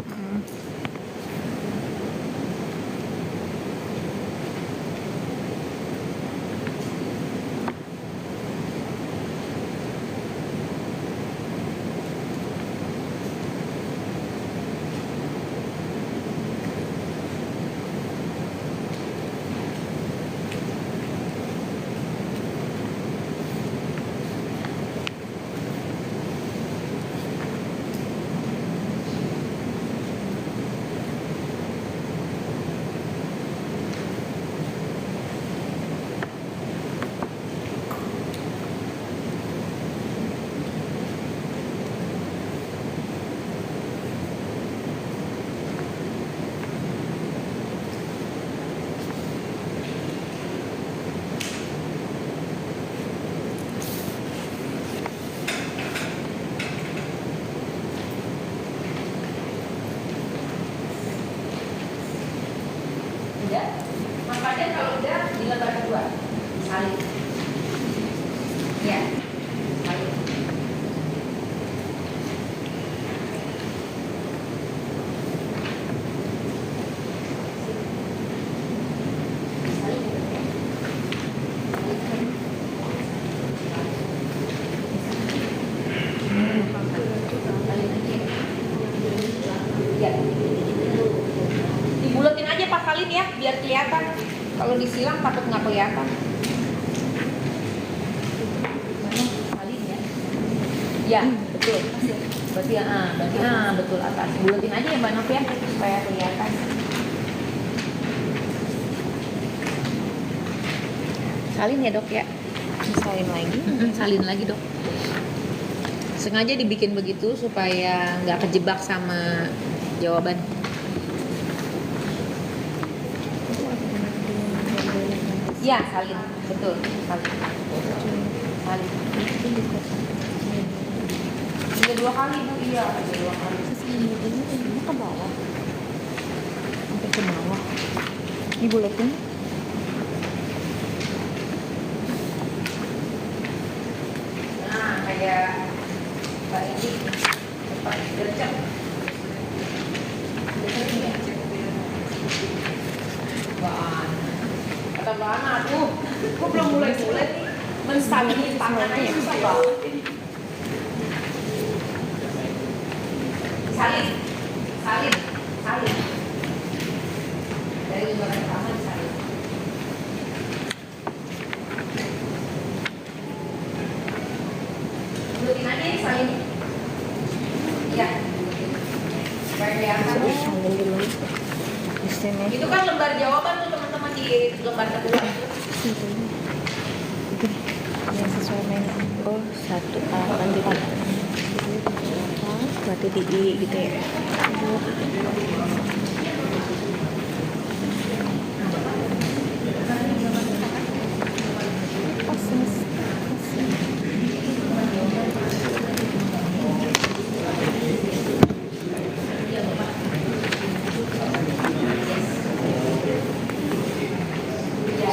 Udah, makanya kalau udah di lembar kedua salin. Ya, salin. Ya. Dibulatin aja Pak Salin ya, biar kelihatan. Kalau disilang takut nggak kelihatan. Mana Salin ya? Ya, betul. Berarti betul atas. Bulatin aja ya Mbak Nov ya, supaya kelihatan. Salin ya Dok ya. Salin lagi. Salin lagi Dok. Sengaja dibikin begitu supaya nggak kejebak sama jawaban. Ya, salin, betul, salin. Salin. Iya 2 kali Bu, iya, ada 2 kali. Ini ke bawah. Sampai ke bawah. Dibulatin. Nah, kayak Mbak ini, Pak gercep. Wah, kata Mbak Ana, tuh, gue belum mulai-mulai nih, menstabilis tangannya susah banget ini. Salin, salin, salin. Dari lembaran pertama disalin. Bulutin aja ya salin. Iya. Supaya kelihatan. Salin dulu. Di sini. Itu kan lembar jawaban tuh teman-teman di lembar kedua. Yang sesuai main. Oh, 1A lanjut. Berarti di I gitu ya.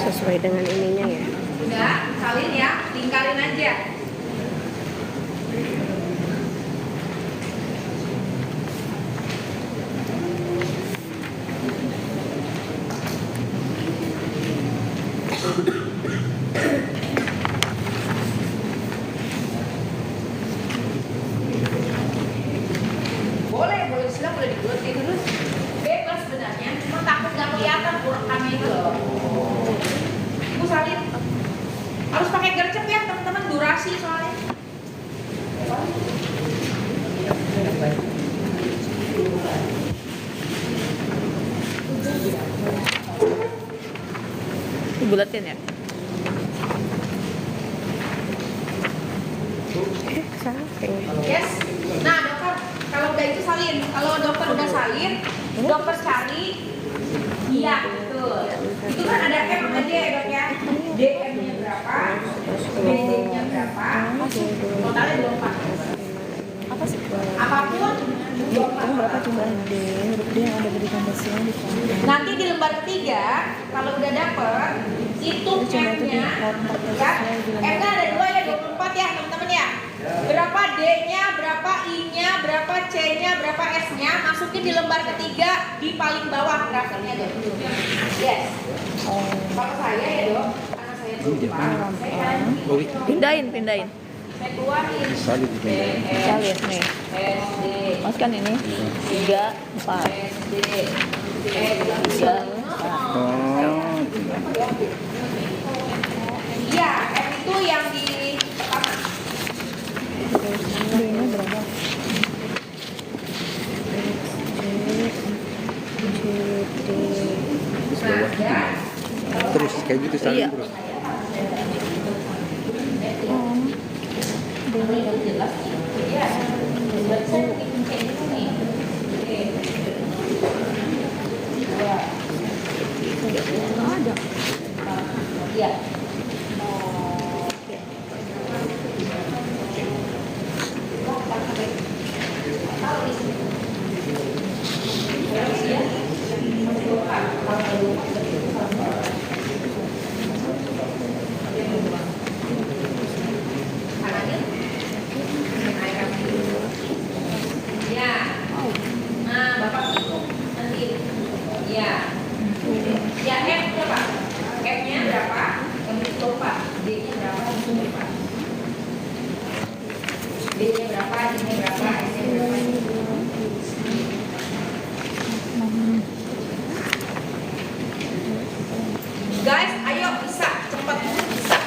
Sesuai dengan ininya ya. Udah, salin ya, lingkarin aja. Boleh silang, boleh dibulatin terus. Bebas sebenarnya, cuma takut nggak kelihatan rekamnya itu loh. Ibu salin. Harus pakai gercep ya teman-teman, durasi soalnya. Dibulatin ya. Salah kayaknya. Yes. Nah dokter, kalau udah itu salin. Kalau dokter udah salin, dokter cari. Iya betul. Itu kan ada M sama D ya dok ya. DM-nya berapa? BD-nya berapa? Totalnya 24. sekarang berapa coba D? Huruf D yang ada di tambahnya di kanan. Nanti di lembar ketiga, kalau udah dapet, hitung M-nya, ya. M-nya ada 2 ya, 24 ya teman-teman ya. Berapa D-nya, berapa I-nya, berapa C-nya, berapa S-nya, masukin di lembar ketiga di paling bawah grafiknya dok. Yes. Kalau saya ya dok, karena saya lupa, saya Pindahin. saya keluarin Salib dipindahin. Salib nih. SD, Masukkan ini 3, 4. SD, 3, 4. Oh, Iya, M itu yang di pertama. D-nya berapa? Nah, ya. terus kayak gitu salib Iya. terus. Iya. Berarti saya bikin kayak gitu nih. Oke. Ada. Iya. Ya. Nah, Bapak hitung nanti. Ya. Ya, M berapa? M-nya berapa? M itu 4. D-nya berapa? Itu 4. D-nya berapa? D-nya berapa? S-nya berapa? Guys, ayo bisa cepat bisa.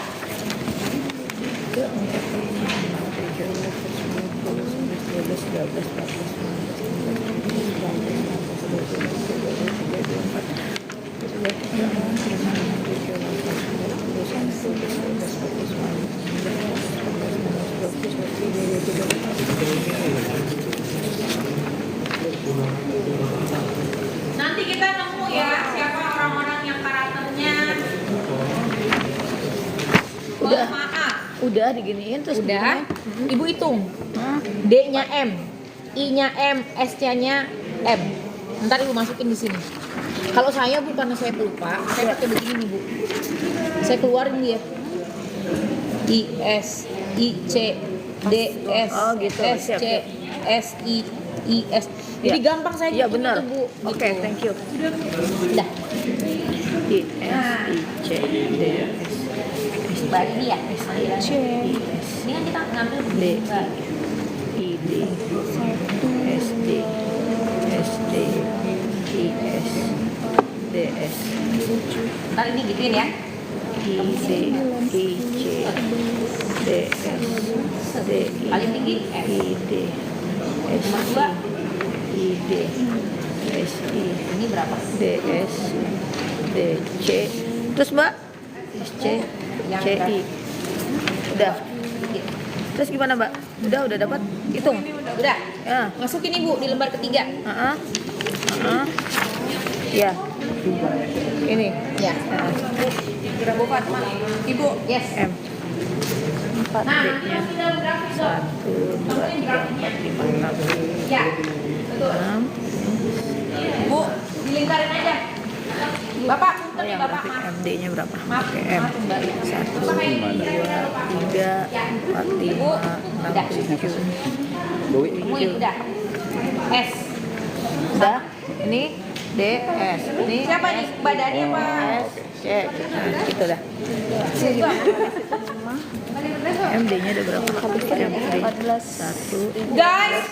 Nanti kita nemu ya siapa orang-orang yang karakternya Udah. maaf. Udah diginiin terus Udah. begini. Ibu hitung. Hah? D-nya M, I-nya M, S-nya M. Ntar ibu masukin di sini. Kalau saya Bu, karena saya pelupa, saya pakai begini Bu. Saya keluarin dia. I S I C D S Oh, gitu. S Siap, C siap. S I S. Jadi Ya. gampang saya Iya hitung benar. itu, Bu. Oke, Gitu. thank you. Udah. I S I C D S Mbak ini ya. C. Ini kan kita ngambil D begini, Mbak. I D S D S D I S D S Ntar ini gituin ya. I D I C D S D I Paling tinggi S. I D S Nomor 2. I D S I Ini berapa? D S D C terus Mbak S C C I udah terus gimana Mbak udah dapat hitung Udah. ya Masukin Ibu di lembar ketiga. Ya ini Ya. Berapa Fatma? Ibu. Yes. M 4 Nah, D nanti nya masih dalam grafik dong. 1 2 3 4 5 6 Ya. Betul. 6 Bu, dilingkarin aja. Bapak, punten oh ya yang Bapak. grafik Maaf. MD nya berapa Maaf, oke M maaf Mbak. 1 Bapak kayak 2 gini, 3 4 Ibu, 5 udah. 6 7 Bowi. Temuin, udah. S. udah ini D S ini Siapa nih? Badannya apa? S C nah, gitu dah MD nya ada berapa MD 1 Guys,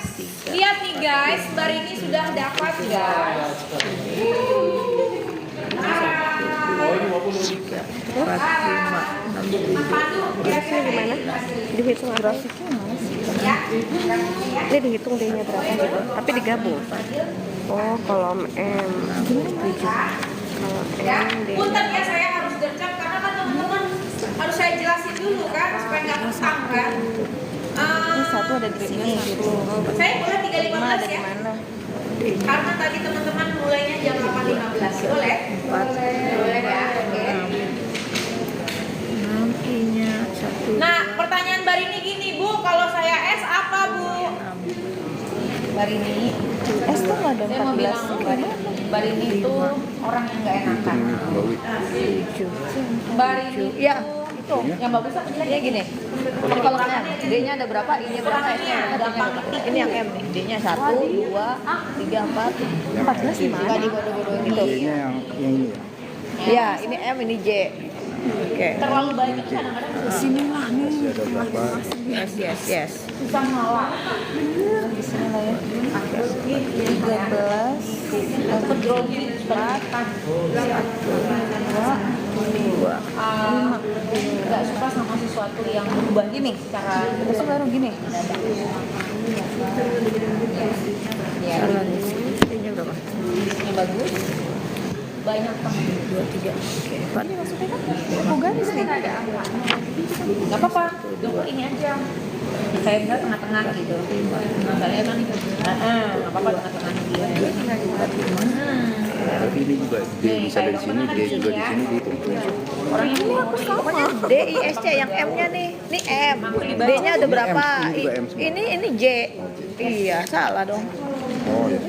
lihat nih guys, Mbak Rini sudah dapat guys. 4 5 6 Mas Pandu, kira-kira gimana? Dihitung grafiknya mana sih? Ya, Ini dihitung D-nya berapa gitu. Tapi digabung. Oh, kolom M. Kalau ya. M, D. Punten ya, saya harus gercep karena kan teman-teman harus saya jelasin dulu kan supaya nggak kusam kan. Ini satu ada di sini gitu. Saya mulai 3.15 Ada di ya. mana? Karena tadi teman-teman mulainya jam 8.15. Boleh? Boleh ya. Oke. 6 I nya 1 Nah, pertanyaan Mbak Rini gini, Bu, kalau saya S apa, Bu? Mbak Barini. S tuh nggak ada Saya mau 14. bilang Barini itu orang yang nggak enakan. Mbak Wi. Barini Ya, itu yang bagus apa ya gini. Ini kalau M, D-nya ada berapa, I-nya berapa, S-nya berapa? Ini yang M nih. D-nya 1, 2, 3, 4, 14 di mana? Suka dibodoh-bodohin gitu. D-nya yang ini ya. Ya, ini M, ini J. Oke. terlalu baik itu kadang-kadang Sini lah nih. Masih ada berapa? Yes. susah nolak. Di sini lah ya. 13. Dapat grogi cepat. 2. Nggak suka sama sesuatu yang berubah gini secara Terus baru gini. ya, D-nya berapa? yang bagus. Banyak teman. 2, 3. Oke. 4. Ini maksudnya kan aku garis nih. Nggak apa-apa, untuk ini aja. Kayak enggak tengah-tengah gitu. Masalahnya kan nggak apa-apa tengah-tengah dia. Tapi ini juga D bisa dari sini, D juga di sini gitu. Orang yang Pokoknya D, I, S, C yang M-nya nih. Ini M. D-nya ada berapa? Ini juga M semua. Ini J. Iya, salah dong. Oh ya.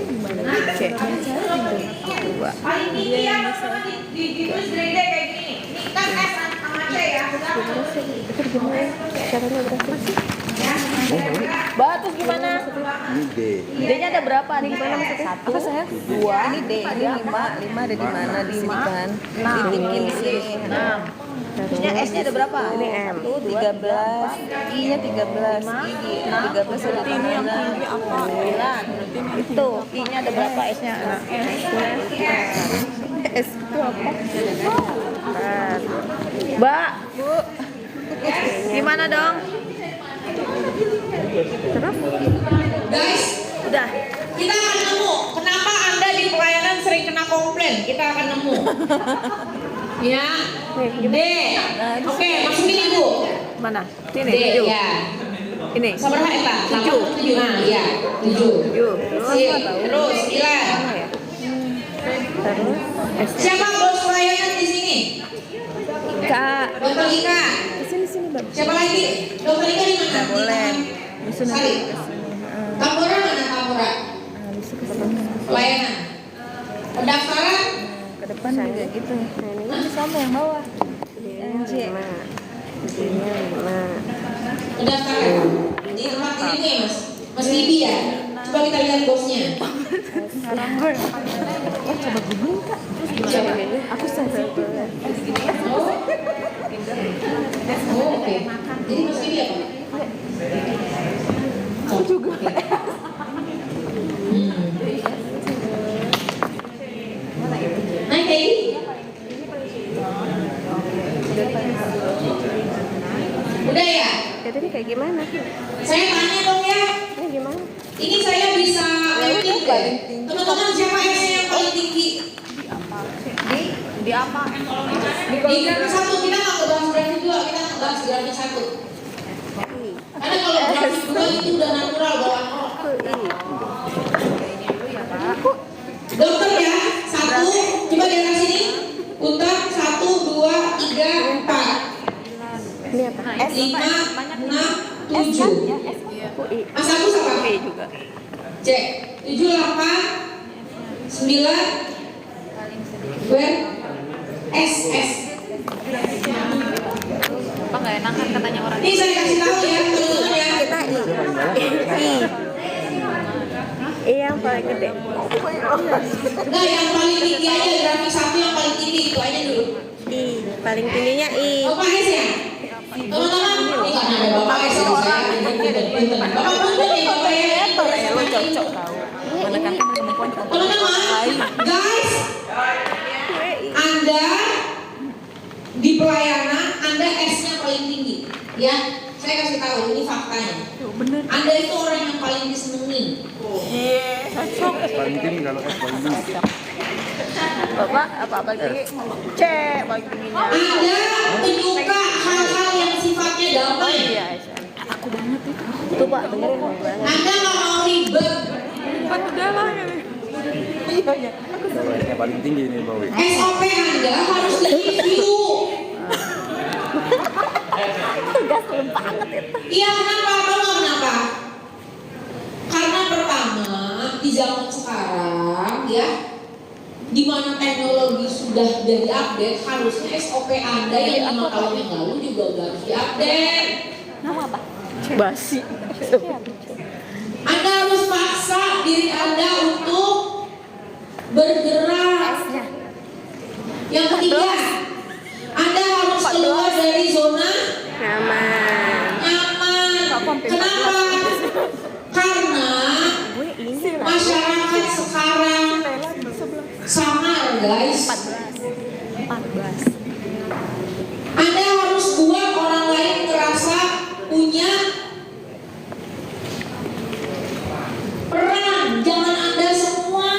C. 2. paling tinggi ya teman-teman ditulis grade kayak gini. Ini kan S sama C ya. Itu gimana? Caranya berapa sih? Batus gimana? Ini D. D-nya ada berapa nih? Gimana maksudnya? 1, 2, ini D, ini 5 ada di mana? Di sini kan? Ditikin di sini. 6. Terusnya S-nya ada berapa? Ini M. 13. I-nya 13. I di 13 ada di mana? 9. Itu. I-nya ada berapa? S-nya? S itu apa? Mbak, Bu. Gimana dong? Guys, Udah. kita akan nemu kenapa Anda di pelayanan sering kena komplain. Kita akan nemu. Ya. D. Oke, masukin Ibu. Mana? Ini. D 7. ya. Ini. Sama berapa Pak? 7. 7. Nah, iya, 7. 7. Sip. Terus 9. terus S. Siapa bos pelayanan di sini? Kak. Dokter Ika. Sini Bang. Siapa lagi? Dokter Ika di mana? Nggak boleh. Bisa nanti Sari. ke sini. Kapora mana Kapora? Bisa ke sini. Pelayanan. Pendaftaran? Ke depan juga gitu. Nah, ini sama yang bawah. J. Ini 5. Pendaftaran. Di tempat ini nih Mas. Mas Bibi ya. Coba kita lihat bosnya. Oh, coba googling Kak. Siapa? Aku sensitif ya. Oh, oke. Jadi Mas Bibi apa? Aku juga. Naik lagi. Udah ya? Jadi ini kayak gimana? Saya tanya dong ya. Ini gimana? Ini saya bisa rating deh. Teman-teman siapa S yang paling tinggi? Di apa? Di grafik 1 kita nggak ngebahas grafik 2, kita ngebahas grafik 1. Karena kalau grafik 2 itu udah natural bawaan orang. Dokter ya, 1, coba di atas sini. Putar 1, 2, 3, 4. Ini apa? 5, 6, 7. UI. Mas Agus apa? B juga. C. 7, 8, 9, S. Apa nggak enak kan katanya orang. Ini saya kasih tahu ya, teman-teman ya. Kita I yang paling gede. Enggak, yang paling tinggi aja, grafik 1 yang paling tinggi, itu aja dulu. I. Paling tingginya I. Bapak S ya? Teman-teman, ini kan ada Bapak S yang saya pinter. Bapak punten ya, Bapak ya. Lo cocok tahu. Menekankan perempuan Teman-teman, guys, Anda di pelayanan, Anda S-nya paling tinggi. Ya, saya kasih tahu, ini faktanya. Anda itu orang yang paling disenengin. Paling tinggi kalau S paling tinggi. Bapak apa lagi? C paling tingginya. Anda penyuka hal-hal yang sifatnya damai. Iya, aku banget itu. Tuh Pak, dengerin. Anda nggak mau ribet. Kalau S-nya paling tinggi nih Mbak Wi. SOP Anda harus direview. Iya, kenapa? Tahu nggak kenapa? Karena pertama, zaman sekarang ya, di mana teknologi sudah diupdate, harusnya SOP Anda yang 5 tahun yang lalu juga udah harus diupdate. Nama apa? Basi. Anda harus paksa diri Anda untuk bergerak. Yang ketiga, Anda harus keluar dari zona nyaman. Kenapa? Karena masyarakat sekarang samar, guys. 14. Anda harus buat orang lain ngerasa punya peran. Jangan Anda semua.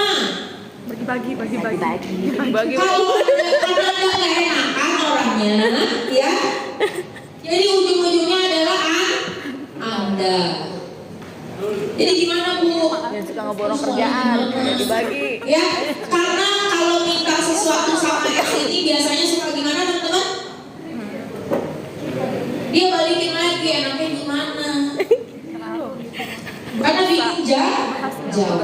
Bagi. Kalau Anda nggak enakan orangnya, ya. Jadi ujung-ujungnya adalah Anda. Jadi gimana Bu? Yang suka ngeborong kerjaan, dibagi. Ya, karena kalau minta sesuatu sama S ini biasanya suka gimana teman-teman? Dia balikin lagi, enaknya gimana? Karena bikin jauh.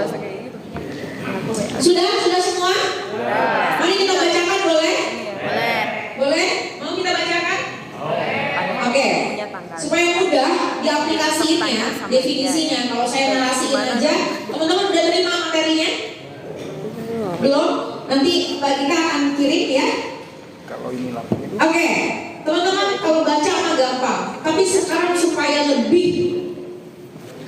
Sudah semua? Mari kita bacakan, boleh? Boleh? Mau kita bacakan? Oke. Supaya mudah diaplikasiinnya, definisinya. Kalau saya narasiin aja, teman-teman udah terima materinya? Belum? Nanti Mbak kita akan kirim ya. Kalau ini lakukan itu. Oke, teman-teman kalau baca mah gampang. Tapi sekarang supaya lebih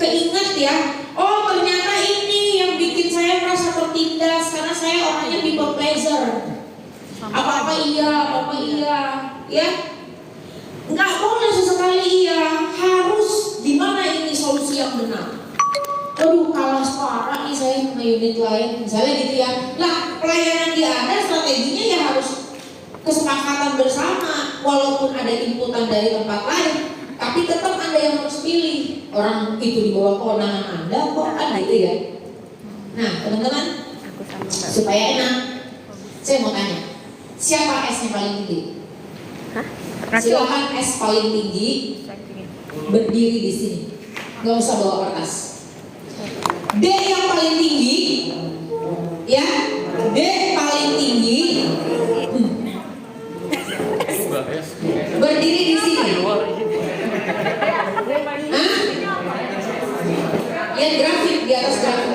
keinget ya. Oh ternyata ini yang bikin saya merasa tertindas karena saya orangnya people pleaser. Apa-apa iya, ya. Nggak boleh sesekali iya, harus di mana ini solusi yang benar. Aduh kalah parah nih saya sama unit lain, misalnya gitu ya. Nah pelayanan di Anda strateginya ya harus kesepakatan bersama, walaupun ada inputan dari tempat lain, tapi tetap Anda yang harus pilih. Orang itu di bawah kewenangan Anda kok kan gitu ya. Nah teman-teman, supaya enak, saya mau tanya, siapa S yang paling tinggi? Silakan S paling tinggi berdiri di sini, nggak usah bawa kertas. D yang paling tinggi, ya, D paling tinggi, berdiri di sini. Hah? Lihat grafik di atas grafik.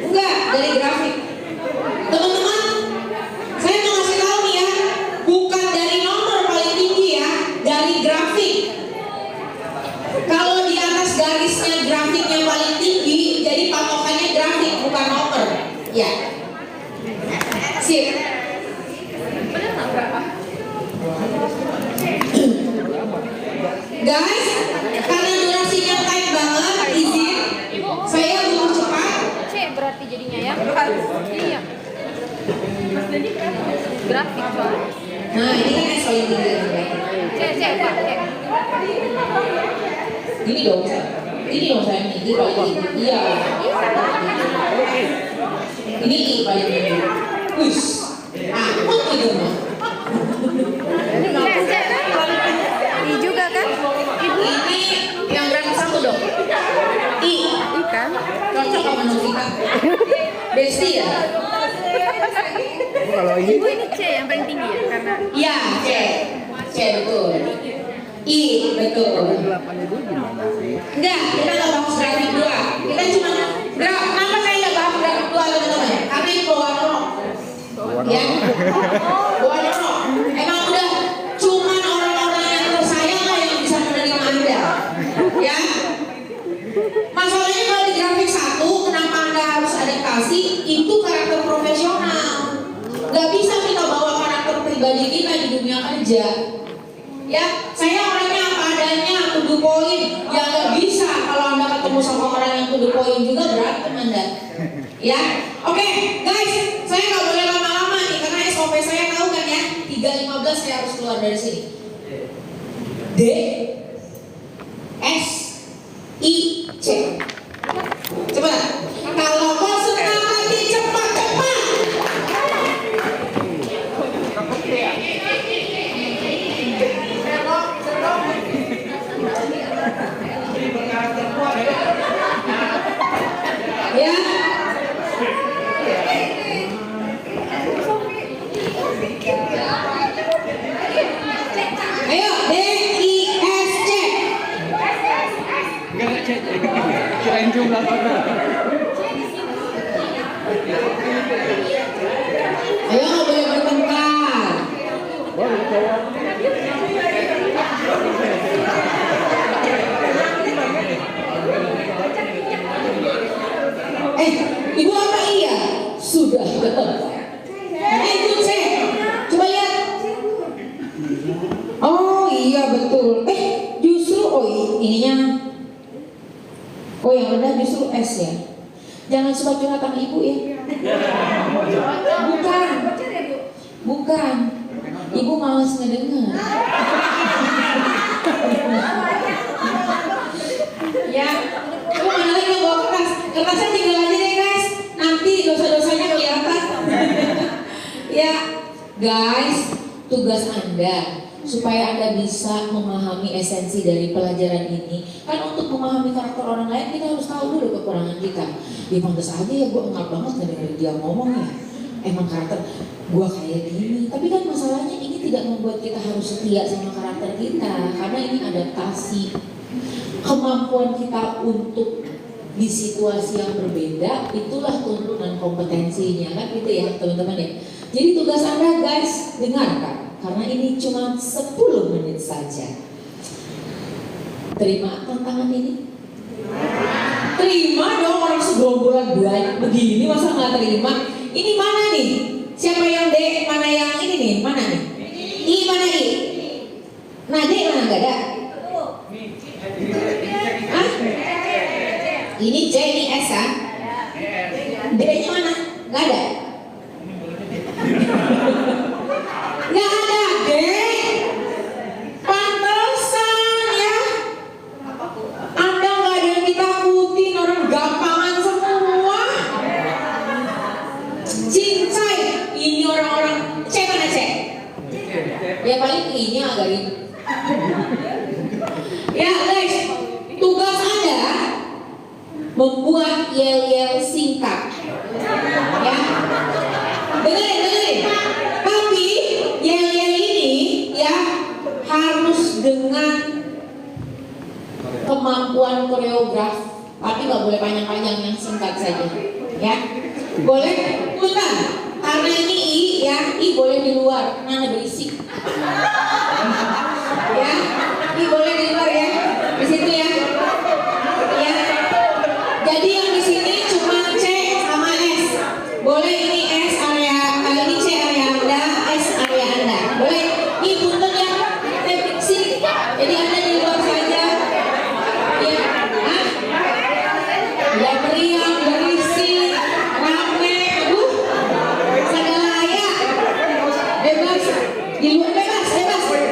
Enggak, dari grafik. Teman-teman, saya mau ngasih tahu nih ya, bukan dari nomor paling tinggi ya, dari grafik. Kalau di atas garisnya grafiknya paling tinggi, jadi patokannya grafik bukan nomor. Ya. Sip. Guys, karena durasinya tight banget, izin saya butuh cepat. C berarti jadinya ya. Iya. Grafik soalnya. Nah ini kan S paling tinggi. C Pak. Ini dong saya ini paling tinggi. Iya. Ini I paling tinggi. Wish, aku gitu mah. I juga kan? Ini yang grafik satu dong. I Kan? cocok sama Novita. Besti ya? Kalau ini Ibu ini C yang paling tinggi ya karena Iya, C betul. I betul. 8 itu gimana sih? Enggak, kita nggak bahas grafik dua. Kita cuma kenapa saya nggak bahas grafik dua teman-teman? Karena itu bawa norok. Ya, bawa norok. Emang udah cuman orang-orang yang tersayang lah yang bisa menerima Anda. Ya. Masalahnya kalau di grafik satu, kenapa Anda harus adaptasi? Itu karakter profesional. Gak bisa kita bawa karakter pribadi kita di dunia kerja. Ya, saya orangnya apa adanya, to the point. Ya gak bisa kalau Anda ketemu sama orang yang to the point juga berantem Anda. Ya, oke, guys, saya nggak boleh lama-lama nih karena SOP saya tahu kan ya, 3.15 saya harus keluar dari sini. D, S, I, C. Cepat. Kalau kau senang hati cepat-cepat. Sesuaiin jumlah kita. Ayo nggak boleh bertengkar. Ibu apa iya? Sudah ketemu. Ibu cek. Coba lihat. Oh iya betul. Justru ininya. Oh yang benar justru S ya. Jangan suka curhatan ibu ya. Bukan. Ibu malas ngedengar. Ya. Ibu mana lagi yang bawa kertas? Kertasnya tinggal aja deh guys. Nanti dosa-dosanya kelihatan. Ya, guys, tugas Anda supaya Anda bisa memahami esensi dari pelajaran ini. Kan untuk memahami karakter orang lain kita harus tahu dulu kekurangan kita. Ya pantas aja ya gue enggak banget ngedengerin dia ngomong ya. Emang karakter gue kayak gini. Tapi kan masalahnya ini tidak membuat kita harus setia sama karakter kita. Karena ini adaptasi. Kemampuan kita untuk di situasi yang berbeda, itulah tuntunan kompetensinya. Kan gitu ya teman-teman ya. Jadi tugas Anda guys, dengarkan. Karena ini cuma 10 menit saja. Terima tantangan ini? Terima dong, orang segerombolan banyak begini masa nggak terima? Ini mana nih? Siapa yang D? Mana yang ini nih? Mana nih? I mana I? Nah D mana nggak ada? Hah? Ini C, ini S kan? D-nya mana? Nggak ada? Nggak ada D. Pantesan ya. Anda nggak ada yang ditakutin, orang gampangan semua. Cincai, ini orang-orang C mana C? Ya paling ini agak ini. Ya guys, tugas Anda membuat yel-yel singkat. Ya, dengerin. Tapi yel-yel ini ya harus dengan kemampuan koreograf. Tapi nggak boleh panjang-panjang, yang singkat saja. Ya, boleh? Punten. Karena ini I ya, I boleh di luar, karena berisik. Ya, I boleh di luar ya, di situ ya. Ya. Jadi yang di sini cuma C sama S. Boleh ini S area, ini C area Anda, S area Anda. Boleh? Ini punten ya, sini. Jadi Anda di luar saja. Ya, hah? Ya meriang, berisik, rame, segala bebas. Di luar bebas.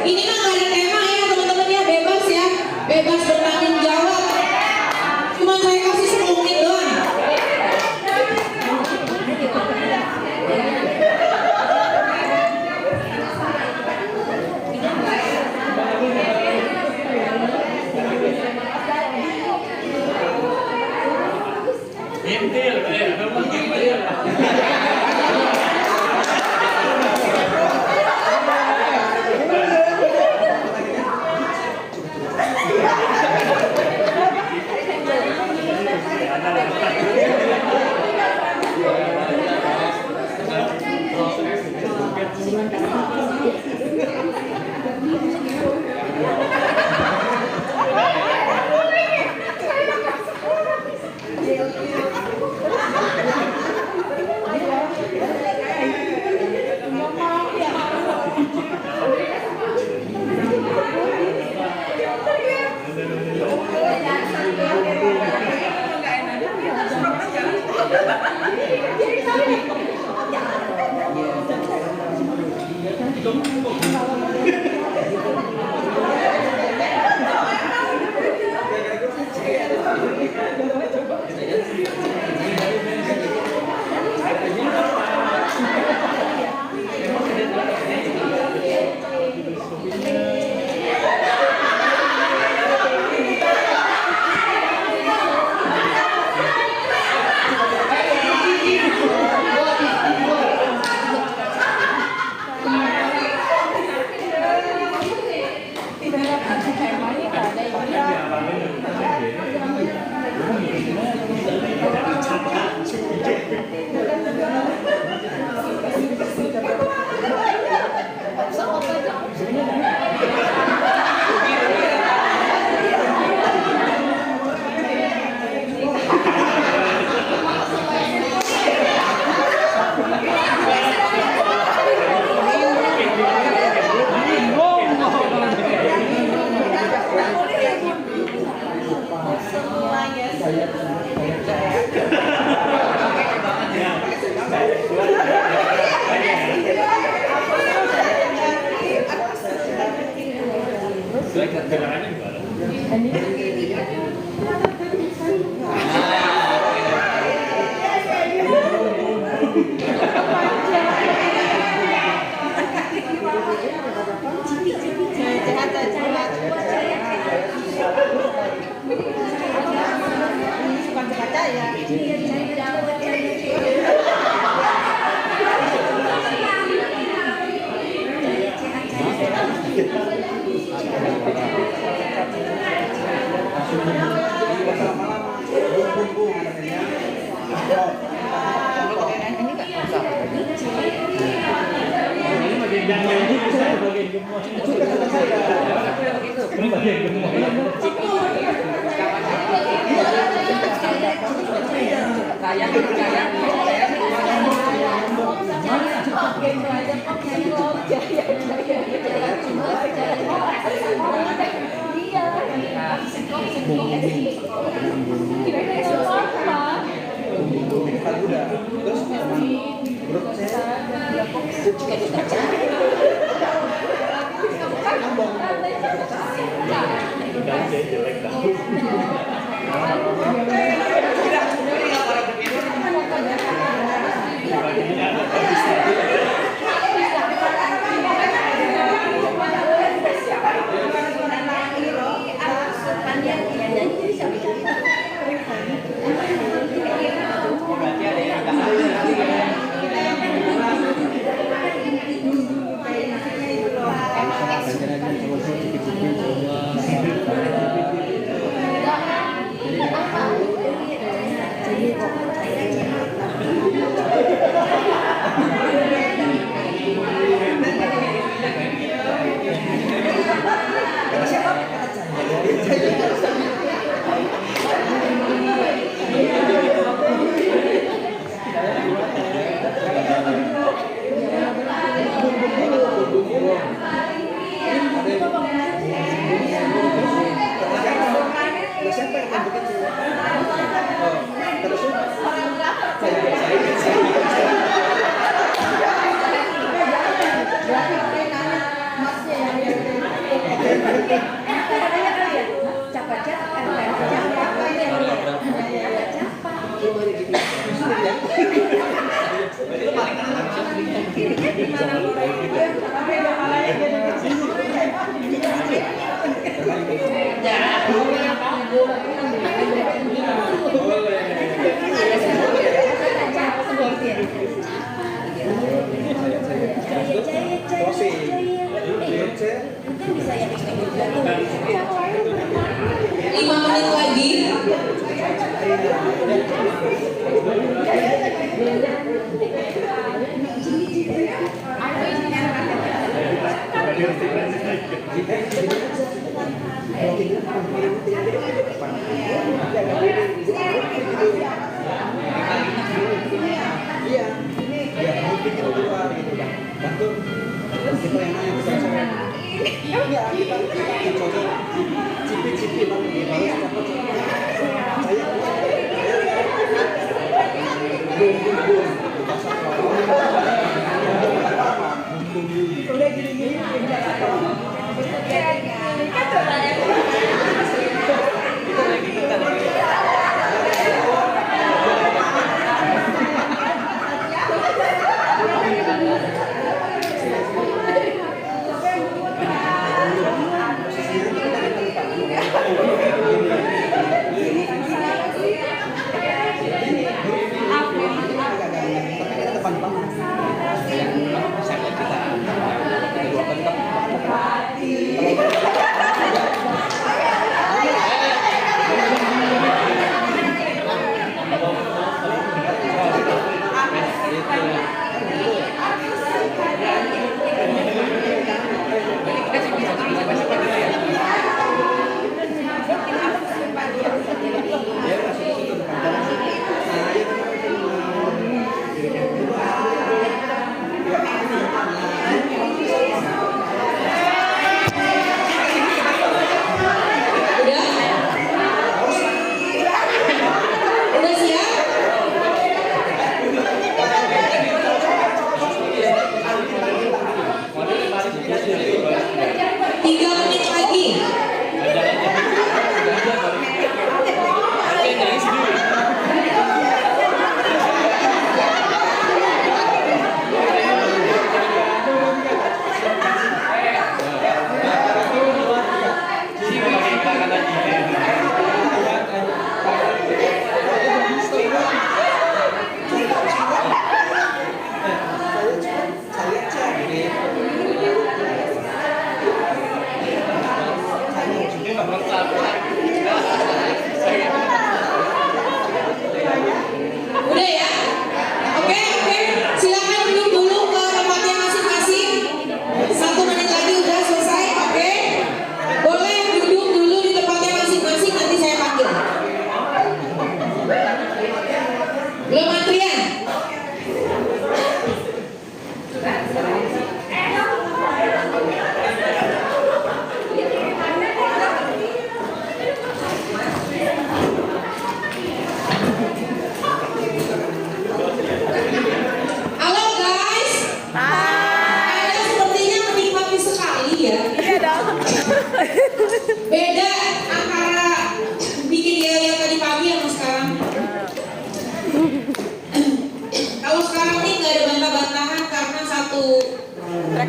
Ini mah nggak ada tema ya teman-teman ya, bebas ya. Bebas bertanggung jawab. Cuma saya kasih 10 menit doang. 5 menit lagi. Kita yang nanya, kita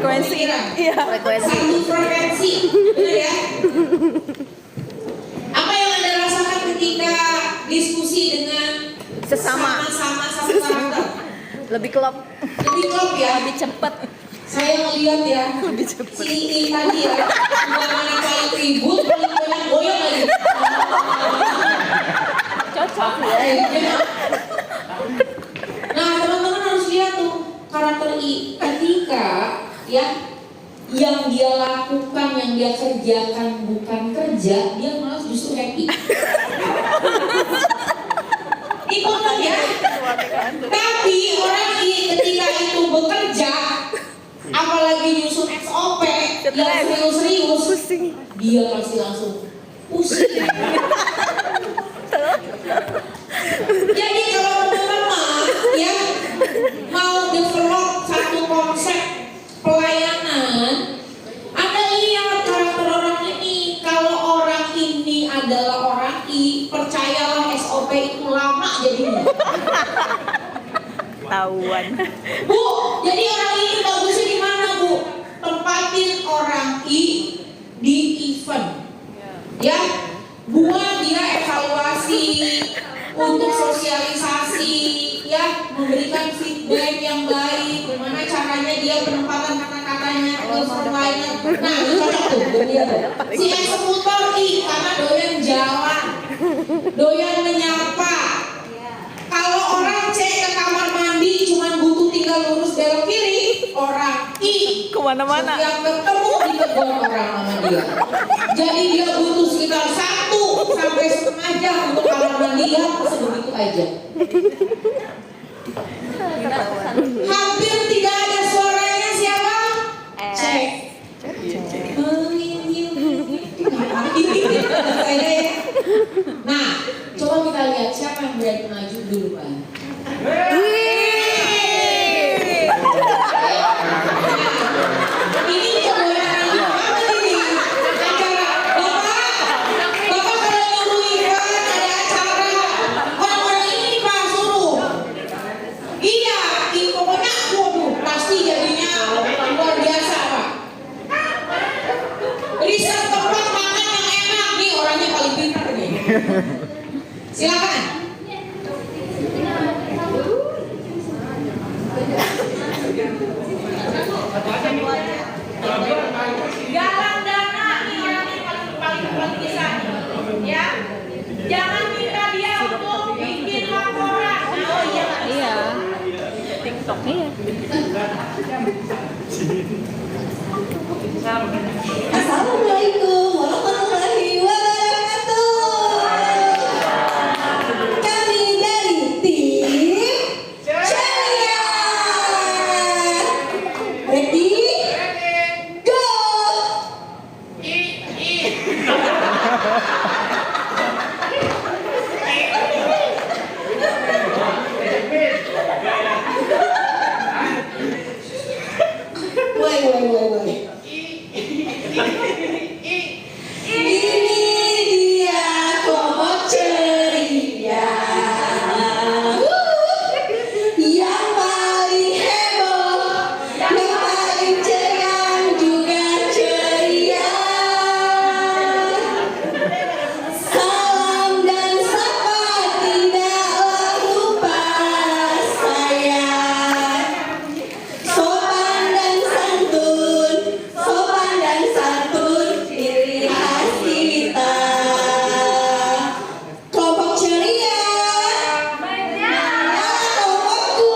Frekuensi. Pemikiran. Iya, frekuensi. Satu frekuensi, benar ya? Apa yang Anda rasakan ketika diskusi dengan Sesama. sama satu karakter? Lebih klop, Lebih klop ya? lebih cepet. Saya ngeliat ya, si ini tadi ya, mana paling ribut, paling banyak goyang lagi. Cocok ya. Nah teman-teman harus lihat tuh karakter I ketika ya yang dia lakukan, yang dia kerjakan bukan kerja, dia malah justru happy. Itu kan ya. Tapi orang I ketika itu bekerja, apalagi nyusun SOP yang serius-serius, dia pasti langsung pusing. Jadi kalau teman-teman ya mau develop satu konsep pelayanan, Anda lihat karakter orang ini. Kalau orang ini adalah orang I, percayalah SOP itu lama jadinya. Tahuan. Bu, jadi orang ini bagusnya di mana, Bu? Tempatin orang I di event. Ya, buat dia evaluasi untuk sosialisasi, ya, memberikan feedback yang baik, bagaimana caranya dia penempatan kata-katanya ke frontliner. Nah, ini cocok tuh buat dia tuh. Si eksekutor I karena doyan jalan, doyan menyapa. Kalau orang C ke kamar mandi cuma butuh tinggal lurus belok kiri, orang I Kemana-mana. setiap ketemu ditegur orang sama dia. Jadi dia butuh sekitar 1 sampai setengah jam untuk kamar mandi, ya sebegitu aja. Hampir tidak ada suaranya siapa? C. Nah, coba kita lihat siapa yang berani maju duluan. Ini kegoyangan apa ini? Acara Bapak kalau nyuruh event ada acara, orang-orang ini Pak suruh. Iya, pokoknya waduh pasti jadinya luar biasa Pak. Riset tempat makan yang enak nih, orangnya paling pintar nih. Silakan. Galang dana nih orangnya paling bisa nih. Ya. Jangan minta dia untuk bikin laporan. Oh iya. Iya. TikTok. Iya. Assalamualaikum warahmatullahi wabarakatuh. Kami dari tim Ceria. Ready? Go! Woi. Ini dia kelompok ceria yang paling heboh, yang paling ceria juga ceria. Salam dan sapa tidaklah lupa saya. Sopan dan santun ciri khas kita. Kelompok ceria, kelompokku.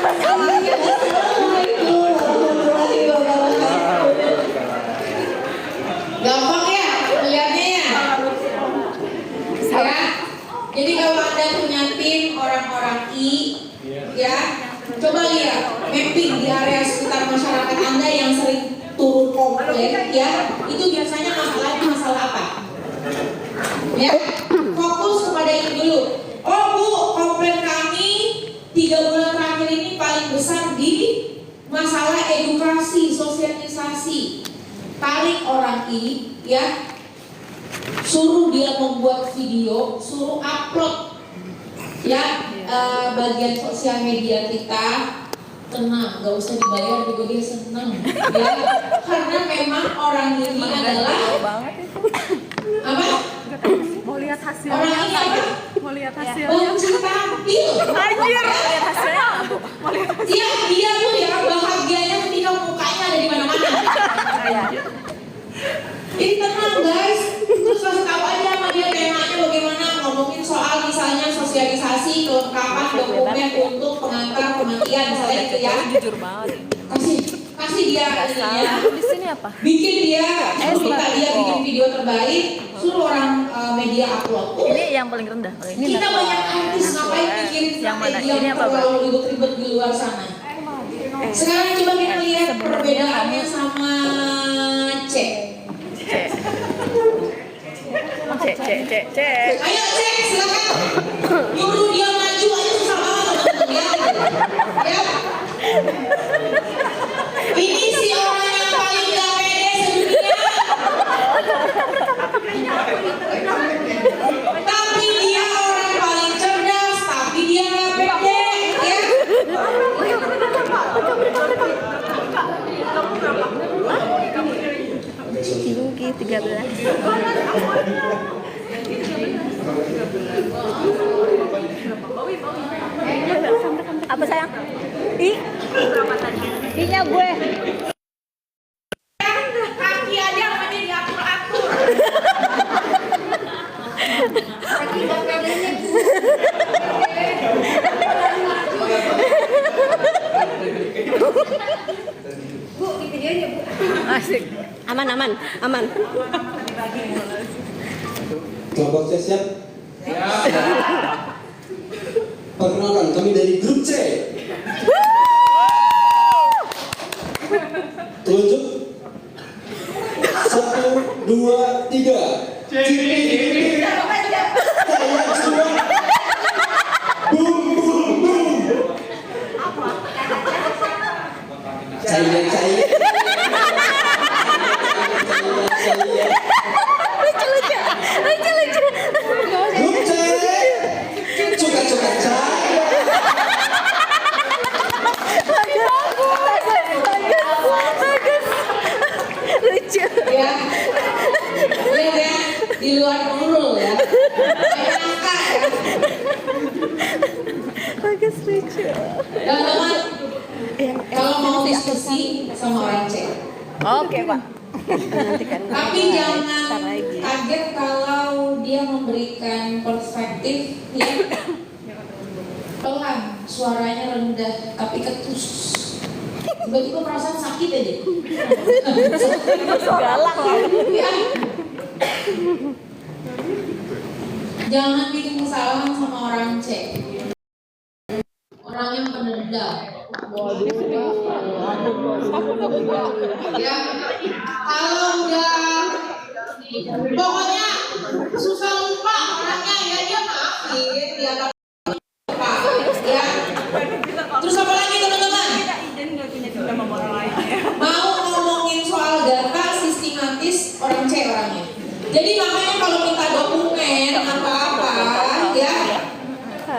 Assalamualaikum warahmatullahi wabarakatuh. Gampang ya melihatnya ya. Ya. Jadi kalau Anda punya tim orang-orang I, ya, coba lihat mapping di area sekitar masyarakat Anda yang sering turun komplain, ya, itu biasanya masalah apa? Ya, fokus kepada itu dulu. Oh Bu, komplain kami 3 bulan terakhir ini paling besar di masalah edukasi, sosialisasi. Tarik orang I, ya, suruh dia membuat video, suruh upload, ya, bagian sosial media kita, tenang, gak usah dibayar juga dia senang ya, karena memang orang ini adalah apa? Mau lihat hasil. Orang ini apa? Mau lihat hasil. Benci tampil. Anjir. Lihat hasilnya. Dia tuh ya bahagianya ketika mukanya ada di mana-mana. Ini tenang guys, terus kasih tahu aja sama dia temanya bagaimana, ngomongin soal misalnya sosialisasi kelengkapan dokumen untuk pengantar kematian misalnya gitu ya. Jujur banget. Kasih dia ininya, Di sini apa? bikin dia, minta dia bikin video terbaik, suruh orang media upload. Ini yang paling rendah. Kita banyak artis ngapain bikin yang mana? strategi Ini yang apa, Bang? terlalu ribet-ribet di luar sana. Sekarang coba kita lihat perbedaannya sama C. Cek. Ayo cek, silakan. Nyuruh dia maju aja susah banget teman-teman ya. Ini si orang yang paling gak pede sedunia. Tapi dia orang paling cerdas, tapi dia gak pede ya. Rugi 13. Apa sayang? I-nya gue. Kaki aja sama dia diatur-atur. Asik. Aman. Kelompok C siap? Perkenalkan, kami dari grup C. Tunjuk. 1, 2, 3. Saya semua. Boom. Saya. Grup C. Cuka cahaya. Lucu. Ya, lihat ya, di luar nurul ya. Kayak angka ya. Bagus lucu. Teman-teman, kalau mau diskusi sama orang C, Oke, Pak. tapi jangan kaget kalau dia memberikan perspektif yang pelan, suaranya rendah, tapi ketus. Tiba-tiba perasaan sakit aja. Galak. Ya. Jangan bikin kesalahan sama orang C. Orang yang penendam. Ya, kalau enggak, pokoknya susah lupa orangnya ya dia maafin, dia lupa. Ya. Terus apa lagi teman-teman? Mau ngomongin soal data sistematis orang C orangnya. Jadi makanya kalau minta dokumen apa-apa ya,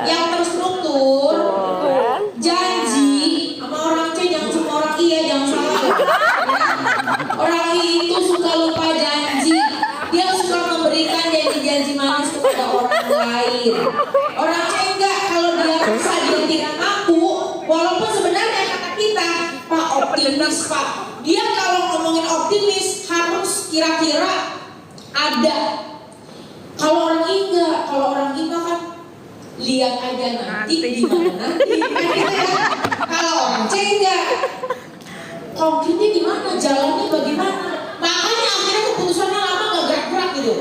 yang terstruktur, janji sama orang C jangan semua orang iya, jangan salah. Ya. Orang itu suka lupa janji, dia suka memberikan janji-janji manis kepada orang lain. Orang C enggak, kalau dia bisa dia tidak ngaku, walaupun sebenarnya kata kita Pak optimis Pak, dia kalau ngomongin optimis harus kira-kira ada. Kalau orang I enggak, kalau orang I kan lihat aja nanti gimana nanti. Kalau orang C enggak, konkretnya gimana, jalannya bagaimana. Makanya akhirnya keputusannya lama gak gerak-gerak gitu.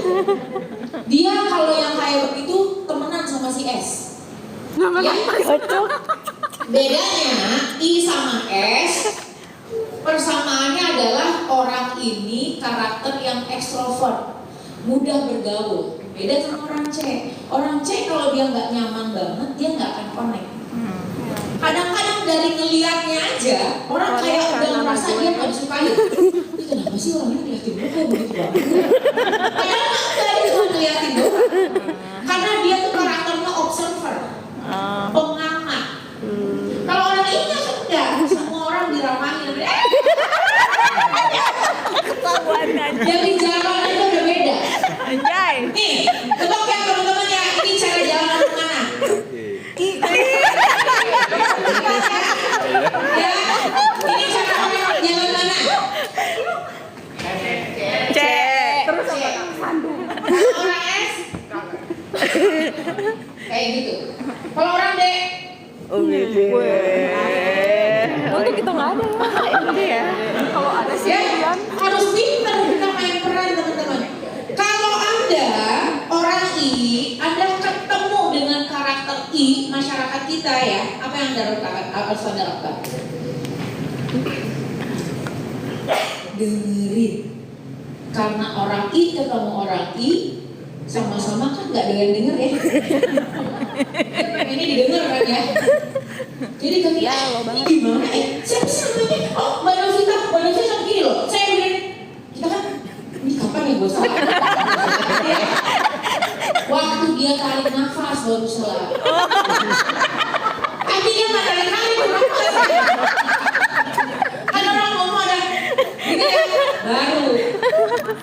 Dia kalau yang kayak begitu temenan sama si S. Ya, bedanya I sama S, persamaannya adalah orang ini karakter yang ekstrovert, mudah bergaul. Beda sama orang C. Orang C kalau dia nggak nyaman banget, dia nggak akan connect. Kadang-kadang dari ngelihatnya aja, orang kayak udah merasa dia nggak disukai. Ini kenapa sih orang ini ngeliatin gue kayak begitu banget? Padahal enggak, dia cuma ngeliatin doang. Karena dia tuh karakternya observer. Yang di jalan aja udah beda. Anjay. Nih, tebak ya teman-teman ya, ini cara jalan kemana? Ya, ini cara orang jalan mana? C. Terus orang S? Kayak gitu. Kalau orang D? Oh gitu. Untuk kita nggak ada ya. Ini ya. Kalau ada sih Ya, harus pintar kita main peran teman-teman. Kalau Anda orang I, Anda ketemu dengan karakter I masyarakat kita ya, apa yang Anda lakukan? Harus Anda lakukan? Dengerin. Karena orang I ketemu orang I, sama-sama kan nggak denger ya. Ini didengar kan ya. Jadi kan Ya, lo banget. gimana? Siapa sih namanya? Oh, Mbak Novita sama gini loh. Saya bilang, kita kan ini kapan ya gue salah? Waktu dia tarik nafas baru salah. Tapi dia nggak tarik nafas. Kan orang ngomong ada, gitu ya, baru.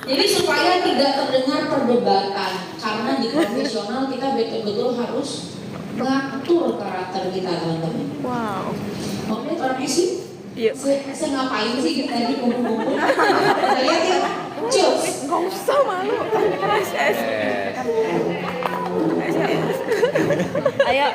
Jadi supaya tidak terdengar perdebatan, karena di profesional kita betul-betul harus ngatur karakter kita teman-teman. wow. Mau lihat orang sih? Iya. Saya ngapain sih kita tadi kumpul-kumpul? Kita lihat ya. Cus. Nggak usah malu. Ayo.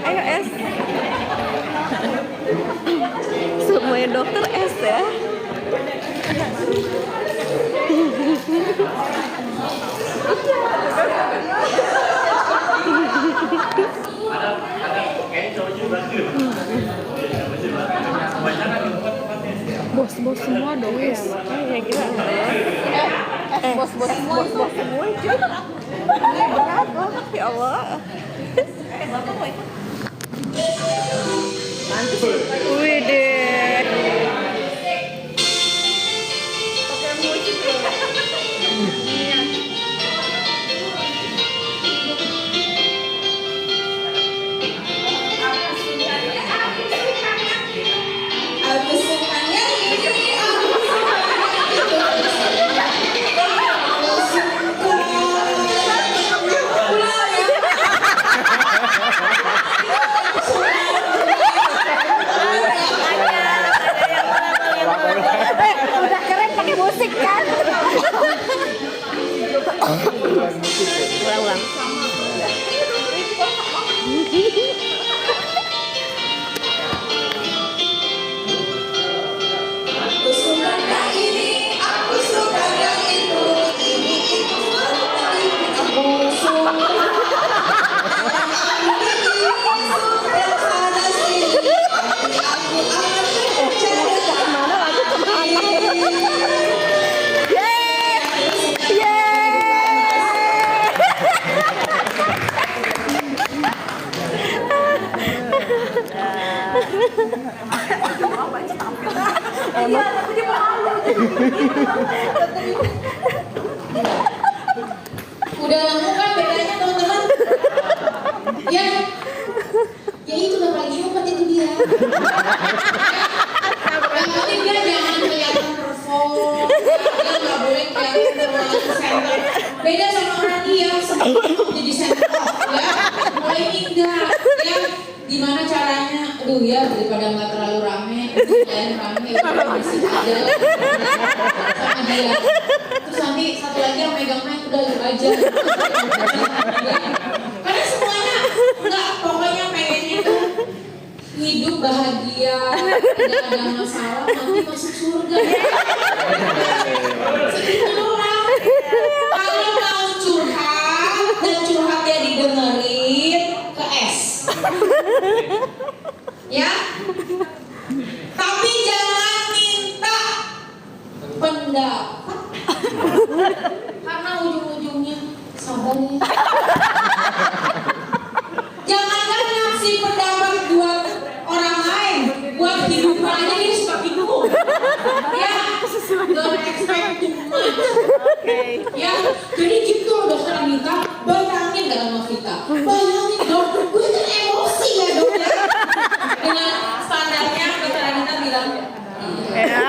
Ayo S. Semuanya dokter S ya. Bos-bos semua dong ya. Makanya gila. Bos-bos semua juga. Berat banget ya Allah. Wih deh. Aku sukanya ini, aku Udah keren pakai musik kan? Ulang-ulang. Aku sukanya ini, aku sukanya itu, ini itu, aku suka yang sana sini, tapi aku akan Mana lagi kemana? Udah nemu kan bedanya teman-teman? Ya, ya itu udah paling hebat itu dia. Yang penting dia jangan kelihatan perform, dia nggak boleh kelihatan terlalu center. Beda sama orang dia sebelum jadi center off ya, mulai indah ya. Gimana caranya? Aduh ya daripada nggak terlalu rame, yang rame udah bersih aja sama dia. Terus nanti satu lagi yang megang mic udah lu aja. Karena semuanya nggak, pokoknya pengennya tuh hidup bahagia, tidak ada masalah, nanti masuk surga. Segitu doang. Kalau mau curhat dan curhatnya didengerin ke S. Ya. Tapi jangan minta pendapat. Karena ujung-ujungnya sabar ya. Jangankan ngasih pendapat buat orang lain, buat hidup aja dia suka bingung. Ya, don't expect too much. Ya, jadi gitu loh dokter Anita. Bayangin gak sama Vita? Bayangin dong, gue kan emosi ya dok ya. Dengan standarnya dokter Anita bilang, iya.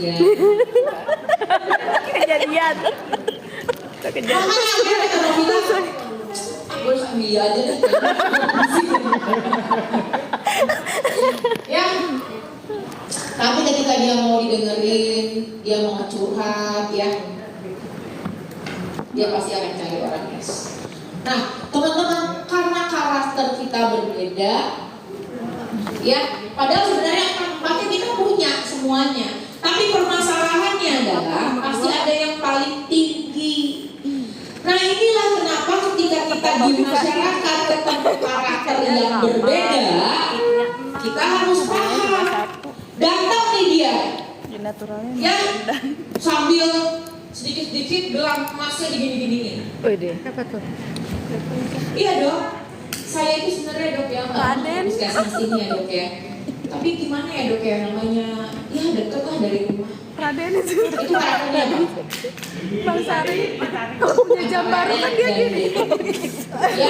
Kejadian. Kejadian. Makanya gue kata sama Vita, gue harus ambil aja deh. Ya, tapi ketika dia mau didengerin, dia mau curhat ya, dia pasti akan cari orang yes. Nah, teman-teman, karena karakter kita berbeda, ya, padahal sebenarnya empatnya kita punya semuanya, tapi permasalahannya adalah pasti ada yang paling tinggi. Nah, inilah kenapa ketika kita di masyarakat ketemu karakter yang berbeda, kita harus paham. Datang nih dia, ya, sambil sedikit-sedikit gelang emasnya digini-giniin. Apa tuh? Iya dok, saya itu sebenarnya dok ya nggak discuss ini ya dok ya. Tapi gimana ya dok ya, namanya ya deket lah dari rumah. Raden itu karakternya apa? Bang Sari punya jam baru kan dia gini. Ya,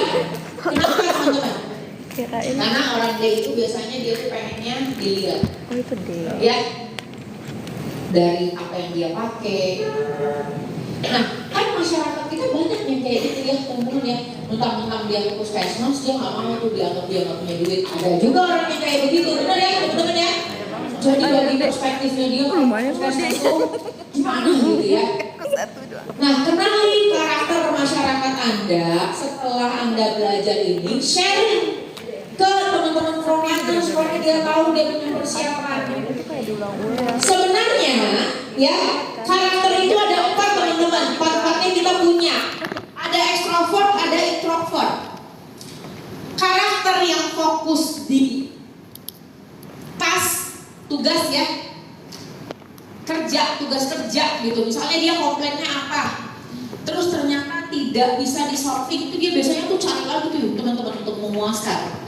kenapa teman-teman? Kirain Karena orang D itu biasanya dia tuh pengennya dilihat. oh itu deh. Ya, dari apa yang dia pakai. Nah, kan masyarakat kita banyak yang kayak gitu ya teman-teman ya. Mentang-mentang dia ke puskesmas, dia nggak mau tuh dianggap dia nggak punya duit. Ada juga orang yang kayak begitu, benar ya teman-teman ya. Jadi dari perspektifnya dia puskesmas tuh gimana gitu ya. Nah, kenali karakter masyarakat Anda setelah Anda belajar ini, sharing ke teman-teman frontline supaya dia tahu dia punya persiapan. Sebenarnya ya karakter itu ada 4 teman-teman, 4-4-nya kita punya. Ada extrovert, ada introvert. Karakter yang fokus di task, tugas ya, tugas kerja gitu. Misalnya dia komplainnya apa, terus ternyata tidak bisa disolving, itu dia biasanya tuh cari lagi tuh teman-teman untuk memuaskan.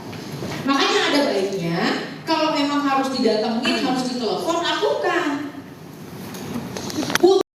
Makanya ada baiknya kalau memang harus didatengin